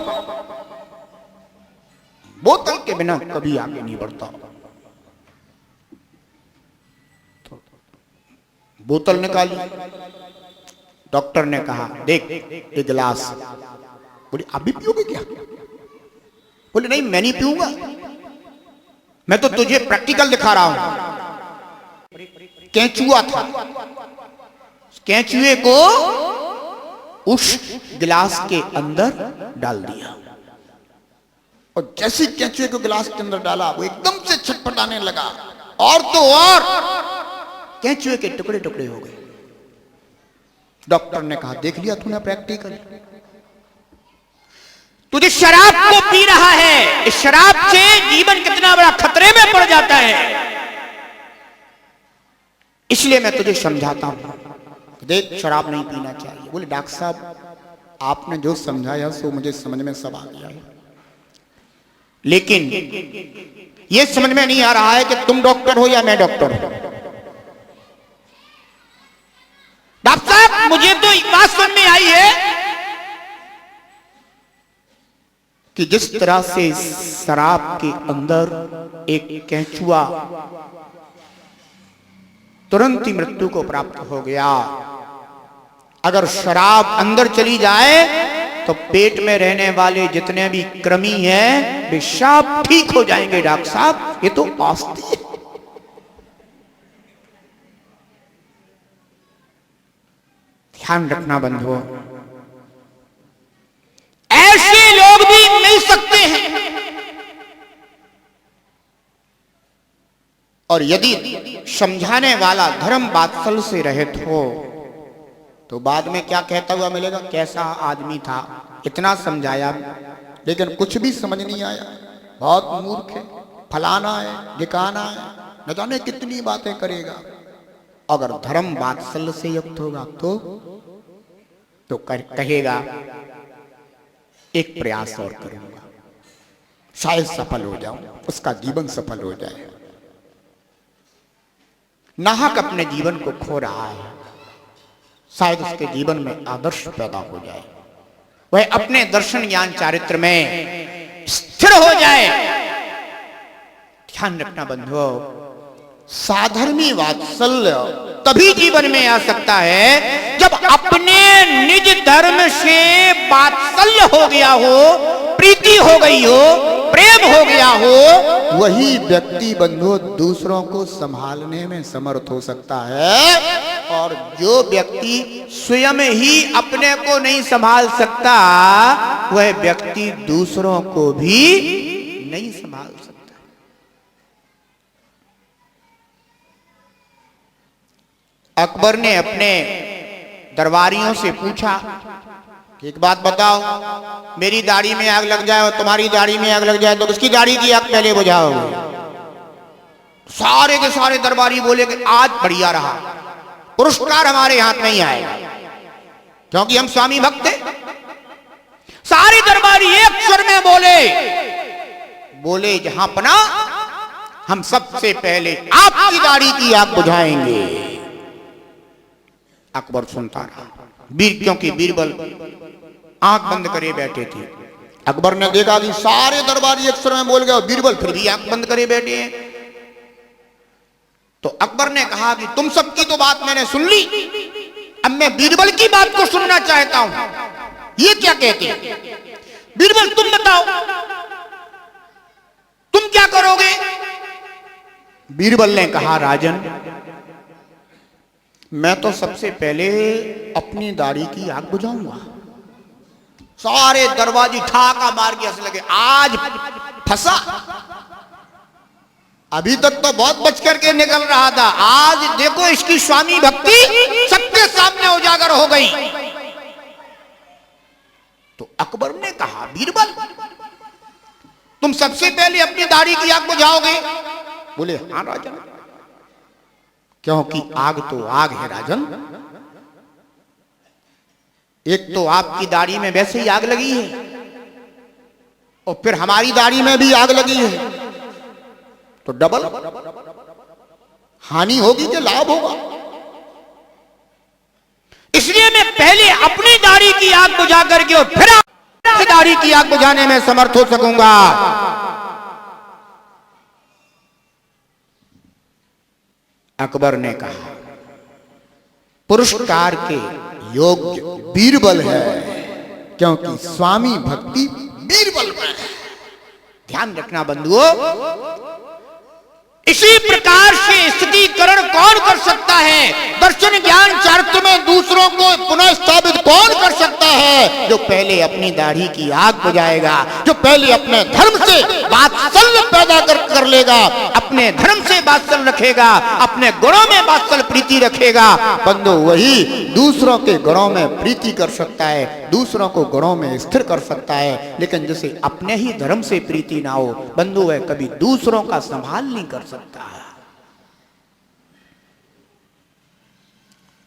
बोतल के बिना कभी आगे नहीं बढ़ता। तो बोतल निकाली, डॉक्टर ने कहा, देख एक गिलास। बोले आप भी पियोगे क्या। बोले नहीं मैं नहीं पीऊंगा, मैं तो तुझे प्रैक्टिकल दिखा रहा हूं। केंचुआ था, केंचुए को उस गिलास के अंदर डाल दिया और जैसे केंचुए को गिलास के अंदर डाला वो एकदम से छटपटाने लगा और तो और केंचुए के टुकड़े टुकड़े हो गए। डॉक्टर ने कहा, देख लिया तूने प्रैक्टिकल, तुझे शराब को पी रहा है, इस शराब से जीवन कितना बड़ा खतरे में पड़ जाता है। इसलिए मैं तुझे समझाता हूं, देख शराब नहीं पीना चाहिए। बोले डॉक्टर साहब आपने जो समझाया सो मुझे समझ में सब आ गया है, लेकिन यह समझ में नहीं आ रहा है कि तुम डॉक्टर हो या मैं डॉक्टर हूं। डॉक्टर साहब मुझे तो एक बात समझ में आई है कि जिस तरह से शराब के अंदर एक केंचुआ तुरंत ही मृत्यु को प्राप्त हो गया, अगर शराब अंदर चली जाए तो पेट में रहने वाले जितने भी कृमि हैं वे सब ठीक हो जाएंगे। डॉक्टर साहब ये तो औषधि है। ध्यान रखना बंधुओं, ऐसे लोग भी मिल सकते हैं और यदि समझाने वाला धर्म वात्सल्य से रहित हो तो बाद में क्या कहता हुआ मिलेगा, कैसा आदमी था, इतना समझाया लेकिन कुछ भी समझ नहीं आया, बहुत मूर्ख है, फलाना है, ढिकाना है, न जाने कितनी बातें करेगा। अगर धर्म वात्सल्य से युक्त होगा तो कहेगा एक प्रयास और करूंगा, शायद सफल हो जाऊं, उसका जीवन सफल हो जाए। नाहक अपने जीवन को खो रहा है, शायद उसके जीवन में आदर्श पैदा हो जाए, वह अपने दर्शन ज्ञान चारित्र में स्थिर हो जाए। ध्यान रखना बंधुओं, साधर्मी वात्सल्य तभी जीवन में आ सकता है जब अपने निज धर्म से वात्सल्य हो गया हो, प्रीति हो गई हो, प्रेम हो गया हो, वही व्यक्ति बंधु दूसरों को संभालने में समर्थ हो सकता है। और जो व्यक्ति स्वयं ही अपने को नहीं संभाल सकता, वह व्यक्ति दूसरों को भी नहीं संभाल सकता। अकबर ने अपने दरबारियों से पूछा कि एक बात बताओ, मेरी दाढ़ी में आग लग जाए और तुम्हारी दाढ़ी में आग लग जाए तो किसकी दाढ़ी की आग पहले बुझाओगे? सारे के सारे दरबारी बोले कि आज बढ़िया रहा, पुरस्कार हमारे हाथ नहीं आएगा क्योंकि हम स्वामी भक्त थे। सारे दरबारी एक स्वर में बोले जहां पना, हम सबसे पहले आपकी दाढ़ी की आग बुझाएंगे। अकबर सुनता रहा, क्योंकि बीरबल आंख बंद करे बैठे थे। अकबर ने देखा कि सारे दरबारी एक स्वर में बोल गए और बीरबल फिर भी आंख बंद करे बैठे हैं। तो अकबर ने कहा कि तुम सबकी तो बात मैंने सुन ली, अब मैं बीरबल की बात को सुनना चाहता हूं। ये क्या कहते हैं? बीरबल तुम बताओ, तुम क्या करोगे? बीरबल ने कहा, राजन मैं तो सबसे पहले अपनी दाढ़ी की आग बुझाऊंगा। सारे दरवाजे ठाका मार के हंसने लगे, आज फंसा। अभी तक तो बहुत बच करके निकल रहा था, आज देखो इसकी स्वामी भक्ति सबके सामने उजागर हो गई। तो अकबर ने कहा, बीरबल तुम सबसे पहले अपनी दाढ़ी की आग बुझाओगे? बोले हाँ राजन, क्योंकि आग तो आग है राजन। एक तो आपकी दाढ़ी में वैसे ही आग लगी है और फिर हमारी दाढ़ी में भी आग लगी है, तो डबल हानि होगी कि लाभ होगा? इसलिए मैं पहले अपनी दाढ़ी की आग बुझा करके और फिर आपकी दाढ़ी की आग बुझाने में समर्थ हो सकूंगा। अकबर ने कहा, पुरस्कार के योग्य बीरबल है, क्योंकि स्वामी भक्ति बीरबल में है। ध्यान रखना बंधुओं, इसी प्रकार से स्थितिकरण कौन कर सकता है? दर्शन ज्ञान चारित्र में दूसरों को पुनः स्थापित कौन कर सकता है? जो पहले अपनी दाढ़ी की आग बुझाएगा, जो पहले अपने धर्म से वात्सल्य पैदा कर लेगा, अपने धर्म से वात्सल्य रखेगा, अपने गुणों में वात्सल्य प्रीति रखेगा, बंधु वही दूसरों के गुणों में प्रीति कर सकता है, दूसरों को गुणों में स्थिर कर सकता है। लेकिन जैसे अपने ही धर्म से प्रीति ना हो, बंधु वह कभी दूसरों का संभाल नहीं कर सकता।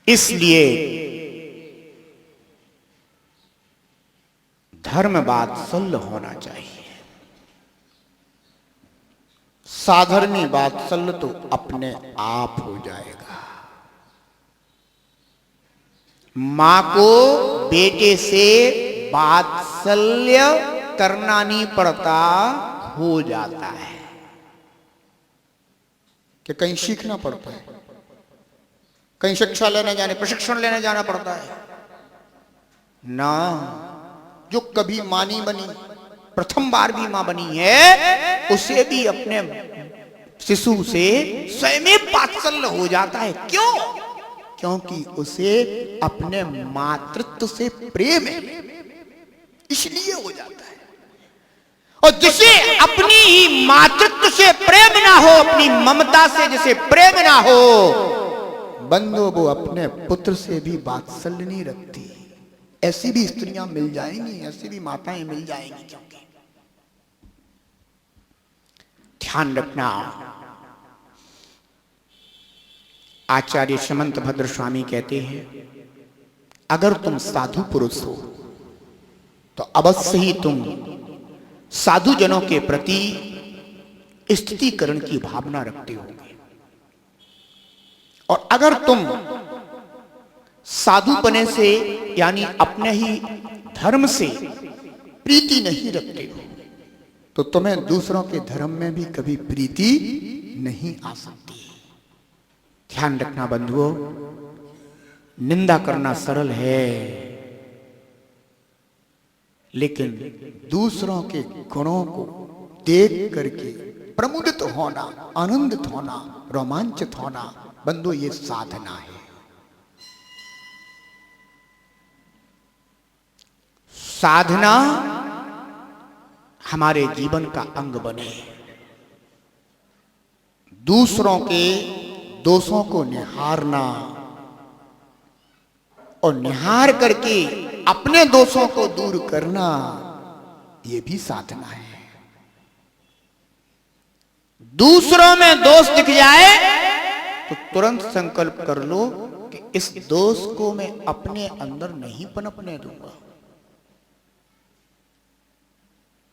इसलिए धर्म वात्सल्य होना चाहिए। साधर्मी वात्सल्य तो अपने आप हो जाएगा। मां को बेटे से वात्सल्य करना नहीं पड़ता, हो जाता है। कि कहीं सीखना पड़ता है, कहीं शिक्षा लेने जाने, प्रशिक्षण लेने जाना पड़ता है ना। जो कभी मां नहीं बनी, प्रथम बार भी मां बनी है, उसे भी अपने शिशु से स्वयं वात्सल्य हो जाता है। क्यों? क्योंकि उसे अपने मातृत्व से प्रेम है, इसलिए हो जाता है। और जिसे अपनी ही मातृत्व से प्रेम ना हो, अपनी ममता से जिसे प्रेम ना हो, बंधु वो अपने पुत्र से भी वात्सल्य नहीं रखती। ऐसी भी स्त्रियां मिल जाएंगी, ऐसी भी माताएं मिल जाएंगी। क्योंकि ध्यान रखना, आचार्य समंत भद्र स्वामी कहते हैं, अगर तुम साधु पुरुष हो तो अवश्य ही तुम साधु जनों के प्रति स्थितिकरण की भावना रखते होगे। और अगर तुम साधुपने से यानी अपने ही धर्म से प्रीति नहीं रखते हो, तो तुम्हें दूसरों के धर्म में भी कभी प्रीति नहीं आ सकती। ध्यान रखना बंधुओं, निंदा करना सरल है, लेकिन दूसरों के गुणों को देख करके प्रमुदित होना, आनंदित होना, रोमांचित होना, बंधु ये साधना है। साधना हमारे जीवन का अंग बने, दूसरों के दोषों को निहारना और निहार करके अपने दोषों को दूर करना, ये भी साधना है। दूसरों में दोष दिख जाए तो तुरंत संकल्प कर लो कि इस दोष को मैं अपने अंदर नहीं पनपने दूंगा।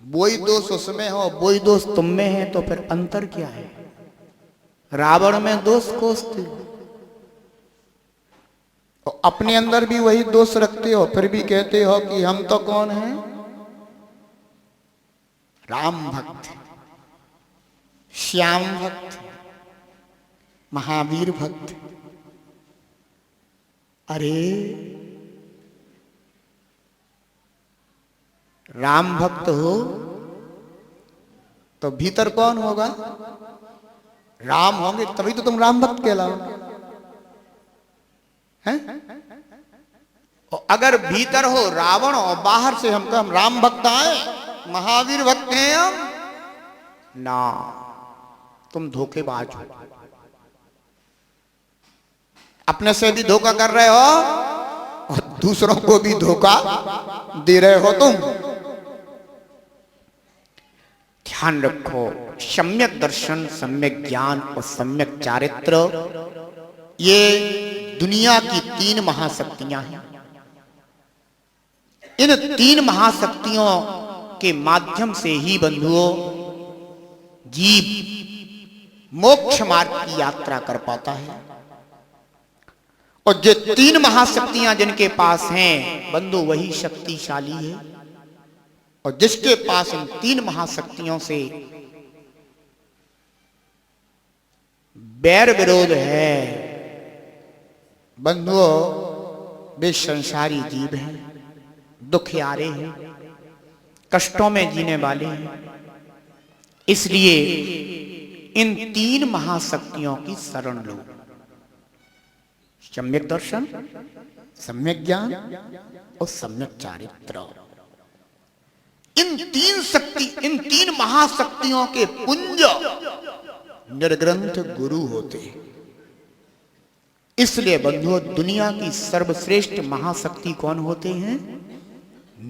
वही दोष उसमें हो, वही दोष तुम में है, तो फिर अंतर क्या है? रावण में दोष कोसते हो और अपने अंदर भी वही दोष रखते हो, फिर भी कहते हो कि हम तो कौन हैं? राम भक्त, श्याम भक्त, महावीर भक्त। अरे राम भक्त हो तो भीतर कौन होगा? राम होंगे तभी तो तुम राम भक्त कहलाओगे, हैं? और अगर भीतर हो रावण और बाहर से हम राम भक्त आए, महावीर भक्त हैं हम, ना, तुम धोखेबाज हो। अपने से भी धोखा कर रहे हो और दूसरों को भी धोखा दे रहे हो तुम। ध्यान रखो, सम्यक दर्शन, सम्यक ज्ञान और सम्यक चारित्र, ये दुनिया की 3 महाशक्तियां हैं। इन 3 महाशक्तियों के माध्यम से ही बंधुओं जीव मोक्ष मार्ग की यात्रा कर पाता है। और जो 3 महाशक्तियां जिनके पास हैं बंधु, वही शक्तिशाली है। और जिसके पास इन 3 महाशक्तियों से बैर विरोध है बंधुओं, वे संसारी जीव हैं, दुखियारे हैं, कष्टों में जीने वाले हैं। इसलिए इन 3 महाशक्तियों की शरण लो। सम्यक दर्शन, सम्यक ज्ञान और सम्यक चारित्र। इन 3 महाशक्तियों के पुंज निर्ग्रंथ गुरु होते हैं। इसलिए बंधुओं, दुनिया की सर्वश्रेष्ठ महाशक्ति कौन होते हैं?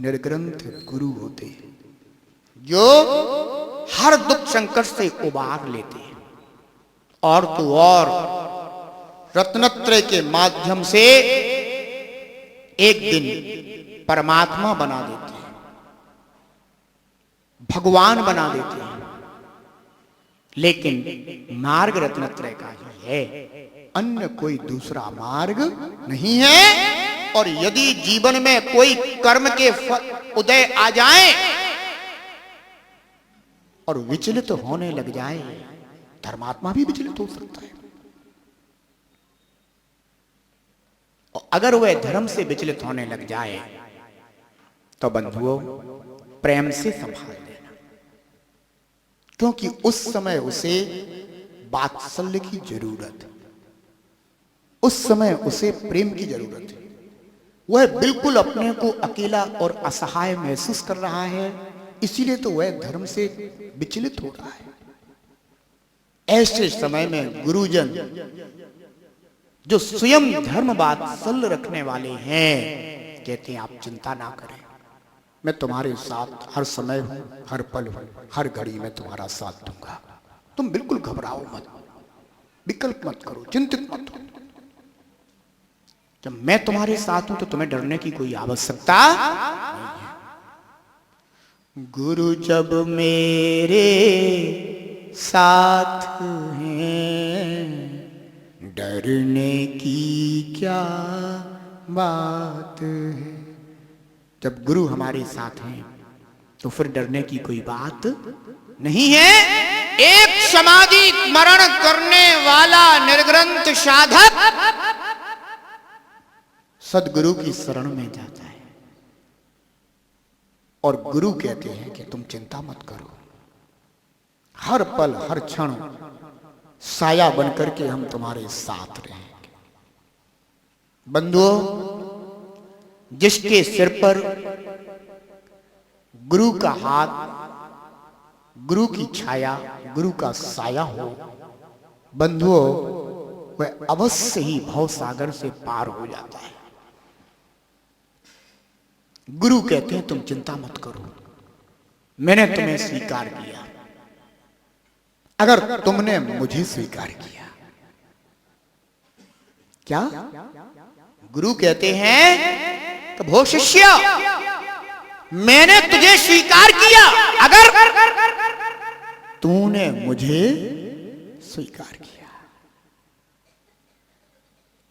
निर्ग्रंथ गुरु होते हैं, जो हर दुख संकट से उबार लेते हैं और तो और रत्नत्रय के माध्यम से एक दिन परमात्मा बना देते हैं, भगवान बना देते हैं। लेकिन मार्ग रत्नत्रय का ही है, अन्य कोई दूसरा मार्ग नहीं है। और यदि जीवन में कोई कर्म के उदय आ जाए और विचलित होने लग जाए, धर्मात्मा भी विचलित हो सकता है। और अगर वह धर्म से विचलित होने लग जाए तो बंधुओं प्रेम से संभाल लेना, क्योंकि उस समय उसे वात्सल्य की जरूरत है, उस समय उसे प्रेम की जरूरत है। वह बिल्कुल अपने को अकेला और असहाय महसूस कर रहा है, इसीलिए तो वह धर्म से विचलित हो रहा है। ऐसे समय में गुरुजन जो स्वयं धर्म वात्सल्य रखने वाले हैं, कहते हैं आप चिंता ना करें, मैं तुम्हारे साथ हर समय हूं, हर पल हूं, हर घड़ी में तुम्हारा साथ दूंगा। तुम बिल्कुल घबराओ मत, विकल्प मत करो, चिंतित मत हो। जब मैं तुम्हारे साथ हूं तो तुम्हें डरने की कोई आवश्यकता नहीं है। गुरु जब मेरे साथ हैं, डरने की क्या बात है। जब गुरु हमारे साथ हैं तो फिर डरने की कोई बात नहीं है। एक समाधि स्मरण करने वाला निर्ग्रंथ साधक सदगुरु की शरण में जाता है और गुरु कहते हैं कि तुम चिंता मत करो, हर पल हर क्षण साया बनकर के हम तुम्हारे साथ रहेंगे। बंधुओं, जिसके सिर पर गुरु का हाथ, गुरु की छाया, गुरु का साया हो, बंधुओं, वह अवश्य ही भव सागर से पार हो जाता है। गुरु कहते हैं तुम चिंता मत करो, मैंने तुम्हें स्वीकार किया। अगर तुमने मुझे स्वीकार किया, क्या गुरु कहते हैं कि भो शिष्य, मैंने तुझे स्वीकार किया अगर तूने मुझे स्वीकार किया।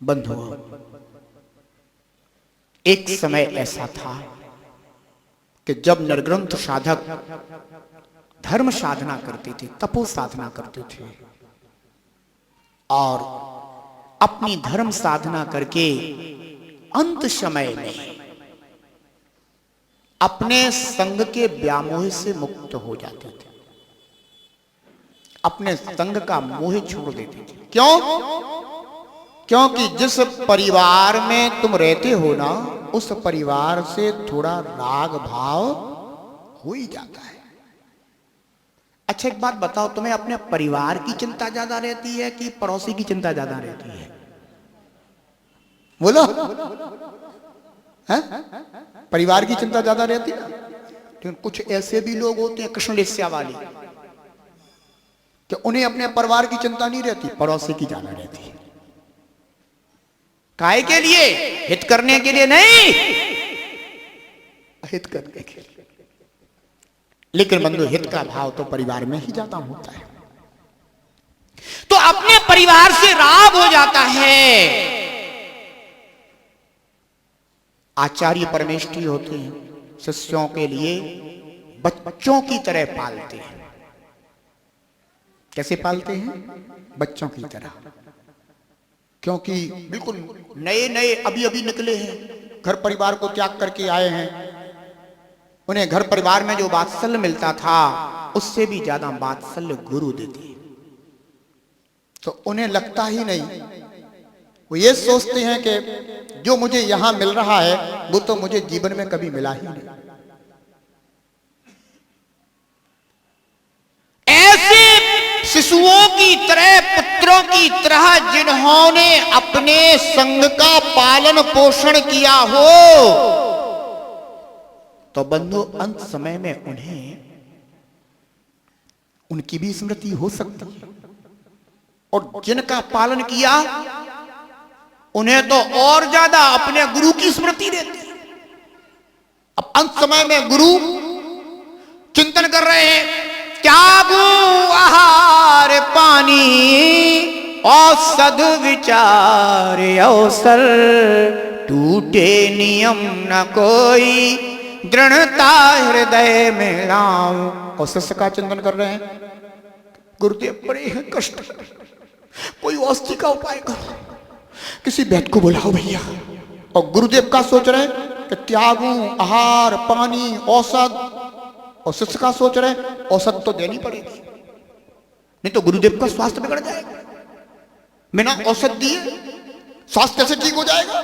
बंधुओं, एक समय ऐसा था कि जब निर्ग्रंथ साधक धर्म साधना करते थे, तपो साधना करते थे और अपनी धर्म साधना करके अंत समय में अपने संग के व्यामोह से मुक्त हो जाते थे, अपने संग का मोह छोड़ देते थे। क्यों? क्योंकि जिस परिवार में तुम रहते हो ना, उस परिवार से थोड़ा राग भाव हो ही जाता है। अच्छा एक बात बताओ, तुम्हें अपने परिवार की चिंता ज्यादा रहती है कि पड़ोसी की चिंता ज्यादा रहती है? बोलो, है? परिवार की चिंता ज्यादा रहती है। लेकिन कुछ ऐसे भी लोग होते हैं कृष्णलेस्या वाले कि उन्हें अपने परिवार की चिंता नहीं रहती, पड़ोसी की ज्यादा रहती है। काहे के लिए? हित करने के लिए नहीं, हित करने के लिए। लेकिन बंधु, हित का भाव तो परिवार में ही ज्यादा होता है। तो अपने परिवार से राग हो जाता है। आचार्य परमेष्ठी होते हैं, शिष्यों के लिए बच्चों की तरह पालते हैं। कैसे पालते हैं? बच्चों की तरह। क्योंकि बिल्कुल नए नए अभी अभी निकले हैं, घर परिवार को त्याग करके आए हैं। उन्हें घर परिवार में जो वात्सल्य मिलता था, उससे भी ज्यादा वात्सल्य गुरु देते हैं। तो उन्हें लगता ही नहीं, वो ये सोचते हैं कि जो मुझे यहां मिल रहा है वो तो मुझे जीवन में कभी मिला ही नहीं। ऐसे शिशुओं की तरह, पुत्रों की तरह जिन्होंने अपने संग का पालन पोषण किया हो, तो बंधु अंत समय में उन्हें उनकी भी स्मृति हो सकती है। और जिनका पालन किया उन्हें तो और ज्यादा अपने गुरु की स्मृति रहती है। अब अंत समय में गुरु चिंतन कर रहे हैं, त्यागू आहार पानी, औषध विचार अवसर, टूटे नियम न कोई, दृढ़ता हृदय में लाऊं। और शिष्य का चिंतन कर रहे हैं, गुरुदेव बड़े हैं कष्ट, कोई औषधि का उपाय करो, किसी वैद्य को बुलाओ भैया। और गुरुदेव का सोच रहे कि त्यागू आहार पानी औषध, और शिष्य का सोच रहे औषध तो देनी पड़ेगी, नहीं तो गुरुदेव का स्वास्थ्य बिगड़ जाएगा। बिना औषध दिए स्वास्थ्य कैसे ठीक हो जाएगा?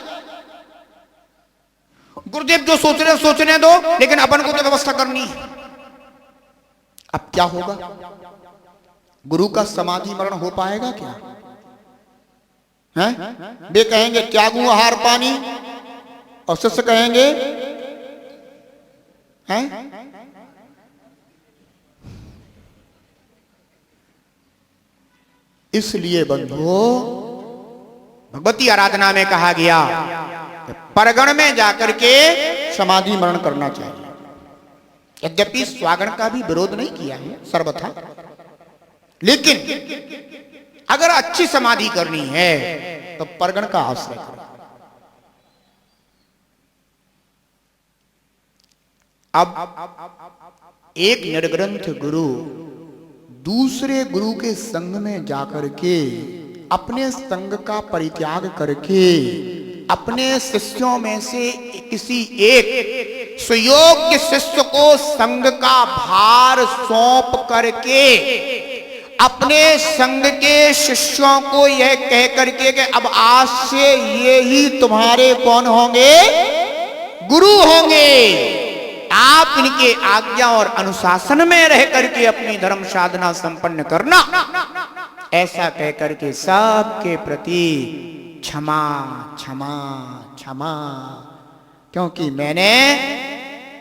गुरुदेव जो सोच रहे सोचने दो, लेकिन अपन को तो व्यवस्था करनी है। अब क्या होगा? गुरु का समाधि मरण हो पाएगा क्या? हैं? वे कहेंगे त्यागू आहार पानी, और शिष्य कहेंगे हैं? इसलिए बंधुओं, भगवती आराधना में कहा गया परगण में जाकर के समाधि मरण करना चाहिए। यद्यपि स्वागण का भी विरोध नहीं किया है सर्वथा, लेकिन अगर अच्छी समाधि करनी है तो परगण का आश्रय करो। अब एक निर्ग्रंथ गुरु दूसरे गुरु के संग में जाकर के अपने संग का परित्याग करके अपने शिष्यों में से किसी एक सुयोग्य शिष्य को संग का भार सौंप करके अपने संग के शिष्यों को यह कह करके कि अब आज से ये ही तुम्हारे कौन होंगे? गुरु होंगे। आप इनके आज्ञा और अनुशासन में रह करके अपनी धर्म साधना संपन्न करना, ऐसा कह करके सबके प्रति क्षमा क्षमा क्षमा, क्योंकि मैंने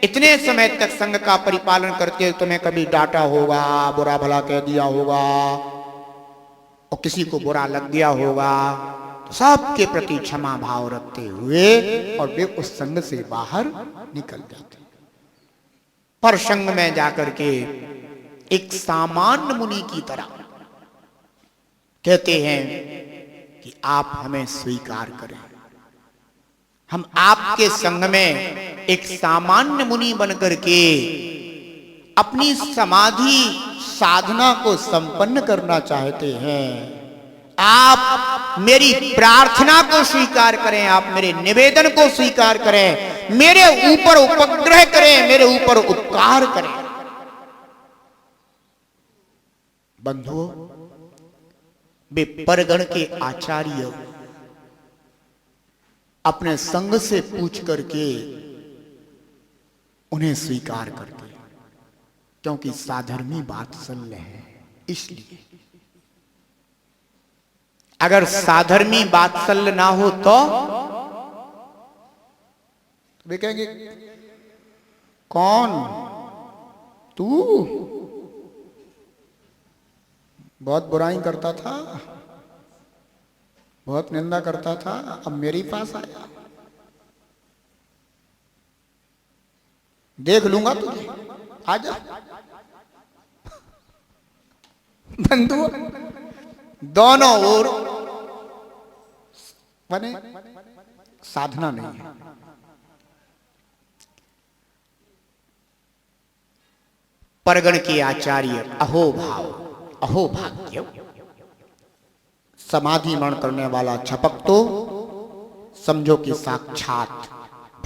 इतने समय तक संघ का परिपालन करते तुम्हें कभी डांटा होगा, बुरा भला कह दिया होगा और किसी को बुरा लग गया होगा, तो सबके प्रति क्षमा भाव रखते हुए और वे उस संघ से बाहर निकल जाते। पर संघ में जाकर के एक सामान्य मुनि की तरह कहते हैं कि आप हमें स्वीकार करें, हम आपके संघ में एक सामान्य मुनि बनकर के अपनी समाधि साधना को संपन्न करना चाहते हैं। आप मेरी प्रार्थना को स्वीकार करें, आप मेरे निवेदन को स्वीकार करें, मेरे ऊपर उपग्रह करें, मेरे ऊपर उपकार करें। बंधुओं, वे परगण के आचार्य अपने संग से पूछ करके उन्हें स्वीकार करते, क्योंकि साधर्मी वात्सल्य है। इसलिए अगर साधर्मी वात्सल्य ना हो तो वे कहेंगे कौन तू बहुत बुराई करता था, बहुत निंदा करता था, अब मेरे पास आया, देख लूंगा तुझे, आजा। बंधु दोनों ओर बने साधना नहीं है। परगण के आचार्य अहो भाव अहो भाग्य, समाधि मरण करने वाला छपक तो समझो कि साक्षात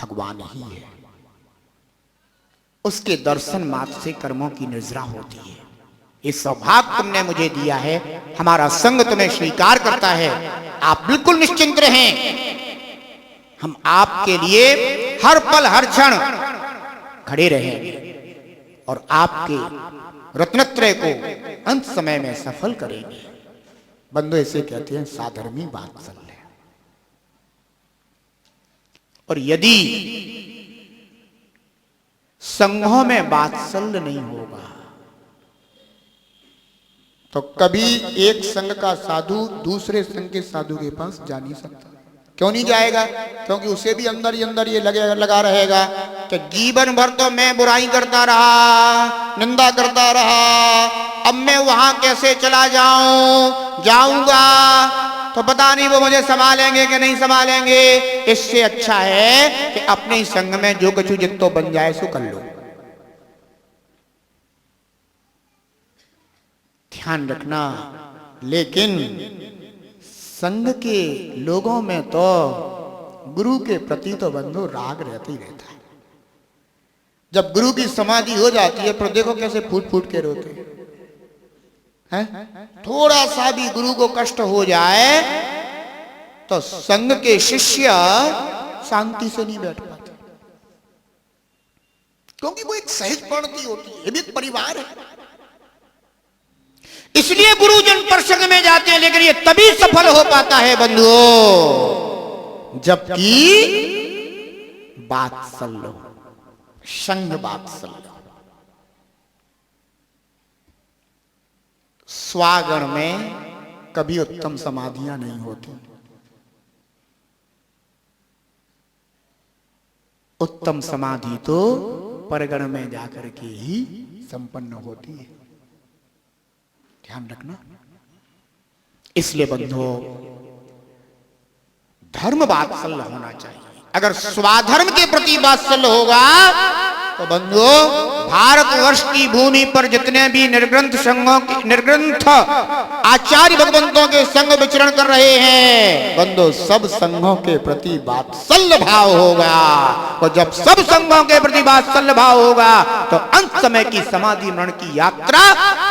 भगवान ही है। उसके दर्शन मात्र से कर्मों की निर्जरा होती है। ये सौभाग्य तुमने मुझे दिया है, हमारा संग तुम्हें स्वीकार करता है। आप बिल्कुल निश्चिंत रहें, हम आपके लिए हर पल हर क्षण खड़े रहेंगे और आपके रत्नत्रय को अंत समय में सफल करेंगे। बंधु ऐसे कहते हैं साधर्मी वात्सल्य। और यदि संघों में वात्सल्य नहीं होगा तो कभी एक संघ का साधु दूसरे संघ के साधु के पास जा नहीं सकता। क्यों नहीं जाएगा? क्योंकि उसे भी अंदर ही अंदर ये लगा रहेगा कि जीवन भर तो मैं बुराई करता रहा, निंदा करता रहा, अब मैं वहां कैसे चला जाऊंगा तो पता नहीं वो मुझे संभालेंगे कि नहीं संभालेंगे। इससे अच्छा है कि अपने ही संग में जो कछु जितो बन जाए सो कर लो। ध्यान रखना, लेकिन संघ के लोगों में तो गुरु के प्रति तो बंधु राग रहता ही रहता है। जब गुरु की समाधि हो जाती है फिर देखो कैसे फूट फूट के रोते हैं। थोड़ा सा भी गुरु को कष्ट हो जाए तो संघ के शिष्य शांति से नहीं बैठ पाते, क्योंकि वो एक सहज पड़ती होती है, ये भी एक परिवार है। इसलिए गुरुजन प्रसंग में जाते हैं, लेकिन ये तभी सफल हो पाता है बंधुओं जबकि वात्सल्य, संघ वात्सल्य। स्वागण में कभी उत्तम समाधियां नहीं होती। उत्तम समाधि तो परगण में जाकर के ही संपन्न होती है। ध्यान रखना। इसलिए बंधुओं धर्म वात्सल्य होना चाहिए। अगर स्वाधर्म के प्रति वात्सल्य होगा तो बंधुओं भारतवर्ष की भूमि पर जितने भी निर्ग्रंथ संघों के निर्ग्रंथ आचार्य भगवंतों के संघ विचरण कर रहे हैं, बंधु सब संघों के प्रति वात्सल्य भाव होगा। और जब सब संघों के प्रति वात्सल्य भाव होगा तो अंत समय की समाधि मरण की यात्रा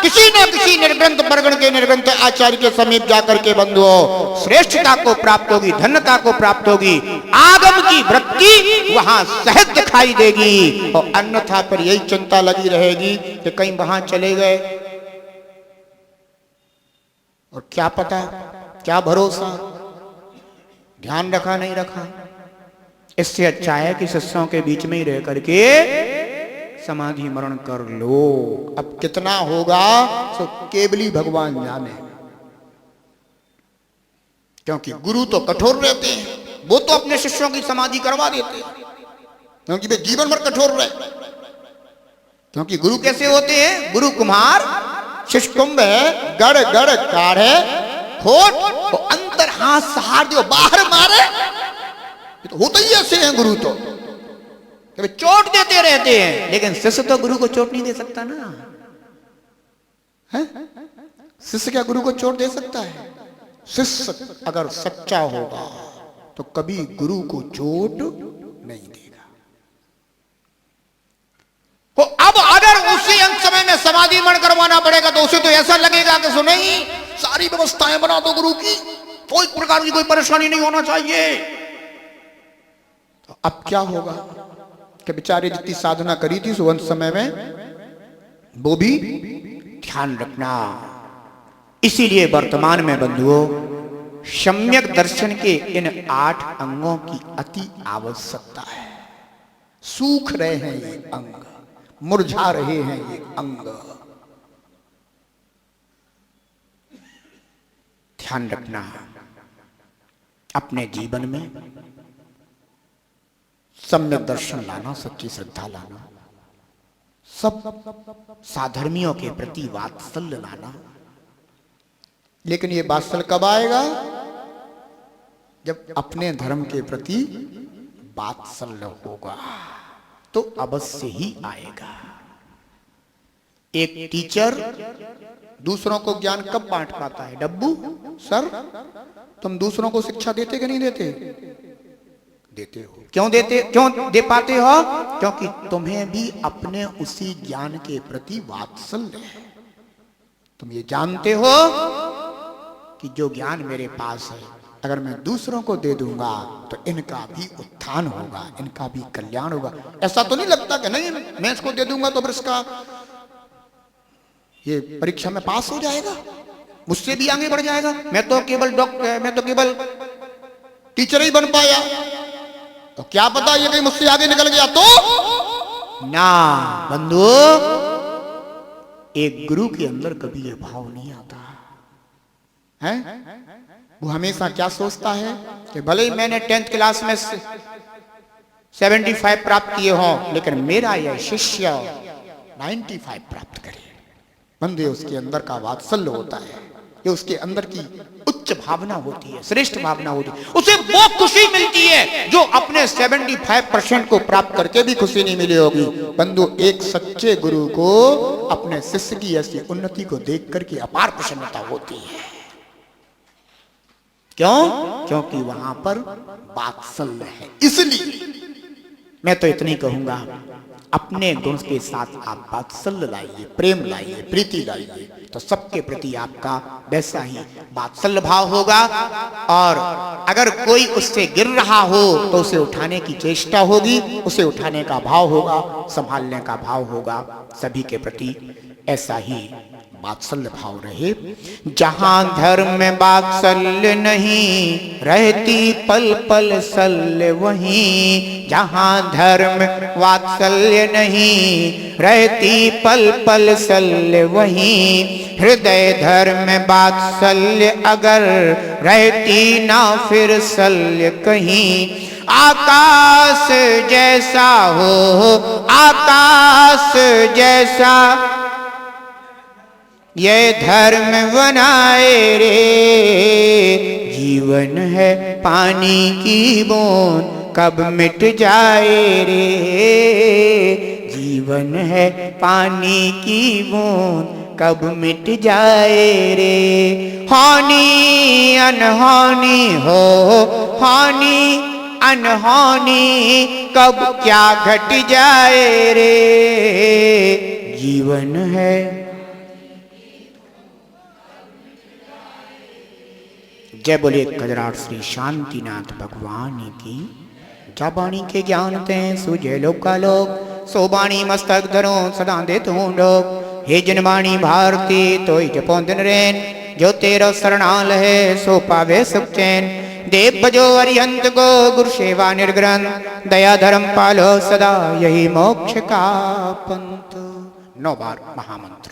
किसी न किसी निर्ग्रंथ परगण के निर्ग्रंथ आचार्य के समीप जाकर के बंधुओं श्रेष्ठता को प्राप्त होगी, धन्यता को प्राप्त होगी, आगम की वृत्ति वहां सहज दिखाई देगी। और अन्यथा पर यही चिंता लगी रहेगी कि कहीं वहां चले गए और क्या पता, क्या भरोसा, ध्यान रखा नहीं रखा। इससे अच्छा है कि शिष्यों के बीच में ही रह करके समाधि मरण कर लो। अब कितना होगा सो केवली भगवान जाने, क्योंकि गुरु तो कठोर रहते हैं, वो तो अपने शिष्यों की समाधि करवा देते हैं, क्योंकि वे जीवन भर कठोर रहे। क्योंकि गुरु कैसे होते हैं? गुरु कुम्हार शिष्य कुंभ है, गड़ गड़ काढ़े खोट, तो अंतर हाथ सहार जो बाहर मारे, तो होते ही ऐसे हैं गुरु तो, वे चोट देते रहते हैं। लेकिन शिष्य तो गुरु को चोट नहीं दे सकता ना, है? शिष्य क्या गुरु को चोट दे सकता है? शिष्य अगर सच्चा होगा तो कभी गुरु को चोट नहीं देगा। तो अब अगर उसी अंत समय में समाधि मरण करवाना पड़ेगा तो उसे तो ऐसा लगेगा कि सुने ही सारी व्यवस्थाएं बना दो गुरु की, कोई प्रकार की कोई परेशानी नहीं होना चाहिए। तो अब क्या होगा कि बेचारे जितनी साधना करी थी सो अंत समय में वो भी ध्यान रखना। इसीलिए वर्तमान में बंधुओं सम्यक दर्शन के इन 8 अंगों की अति आवश्यकता है। सूख रहे हैं ये अंग, मुरझा रहे हैं ये अंग, ध्यान रखना। अपने जीवन में सम्यक दर्शन लाना, सच्ची श्रद्धा लाना, सब साधर्मियों के प्रति वात्सल्य लाना। लेकिन ये वात्सल्य कब आएगा? जब अपने धर्म के प्रति वात्सल्य होगा तो अवश्य ही आएगा। एक टीचर दूसरों को ज्ञान कब बांट पाता है? डब्बू सर, तुम दूसरों को शिक्षा देते कि नहीं देते? देते हो। क्यों देते, क्यों दे पाते हो? क्योंकि तुम्हें भी अपने उसी ज्ञान के प्रति वात्सल्य है। तुम ये जानते हो कि जो ज्ञान मेरे पास है अगर मैं दूसरों को दे दूंगा तो इनका भी उत्थान होगा, इनका भी कल्याण होगा। ऐसा तो नहीं लगता कि नहीं मैं इसको दे दूंगा तो फिर इसका ये परीक्षा में पास हो जाएगा, मुझसे भी आगे बढ़ जाएगा, मैं तो केवल डॉक्टर, मैं तो केवल टीचर ही बन पाया, तो क्या पता ये कहीं मुझसे आगे निकल गया तो ना। बंधु, एक गुरु के अंदर कभी ये भाव नहीं आता है। वो हमेशा क्या सोचता है कि भले ही मैंने 10th क्लास में 75 प्राप्त किए हों लेकिन मेरा यह शिष्य 95 प्राप्त करे। बंदे उसके अंदर का वात्सल्य होता है, ये उसके अंदर की उच्च भावना होती है, श्रेष्ठ भावना होती है। उसे वो खुशी मिलती है जो अपने 75% को प्राप्त करके भी खुशी नहीं मिली होगी। बंधु, एक सच्चे गुरु को अपने शिष्य की ऐसी उन्नति को देख करके अपार प्रसन्नता होती है। क्यों? क्योंकि वहां पर वात्सल्य है। इसलिए मैं तो इतनी कहूंगा, अपने गुण के साथ आप वात्सल्य लाइए, प्रेम लाइए, प्रीति लाइए, तो सबके प्रति आपका वैसा ही वात्सल्य भाव होगा। और अगर कोई उससे गिर रहा हो तो उसे उठाने की चेष्टा होगी, उसे उठाने का भाव होगा, संभालने का भाव होगा। सभी के प्रति ऐसा ही वात्सल्य भाव रहे। जहां धर्म में वात्सल्य नहीं रहती पल पल सल्य वहीं, जहां धर्म वात्सल्य नहीं रहती पल पल सल्य वहीं, हृदय धर्म वात्सल्य अगर रहती ना फिर सल्य कहीं। आकाश जैसा हो आकाश जैसा ये धर्म बनाए रे, जीवन है पानी की बूंद कब मिट जाए रे, जीवन है पानी की बूंद कब मिट जाए रे। हानि अनहानि हो, हानि अनहानि कब क्या घट जाए रे। जीवन है जय बोले खजराट श्री शांतिनाथ भगवान की। जा बाणी के ज्ञान ते सुजय लोकालोक, सो बाणी मस्तक धरो सदा दे तू लोक। हे जनबाणी भारती तो जपो दिन रैन, जो तेरा शरणाल है सो पावे सुख चैन। देव भजो अरिहंत को गुरु सेवा निर्ग्रंथ, दया धर्म पालो सदा यही मोक्ष का पंथ। 9 बार महामंत्र।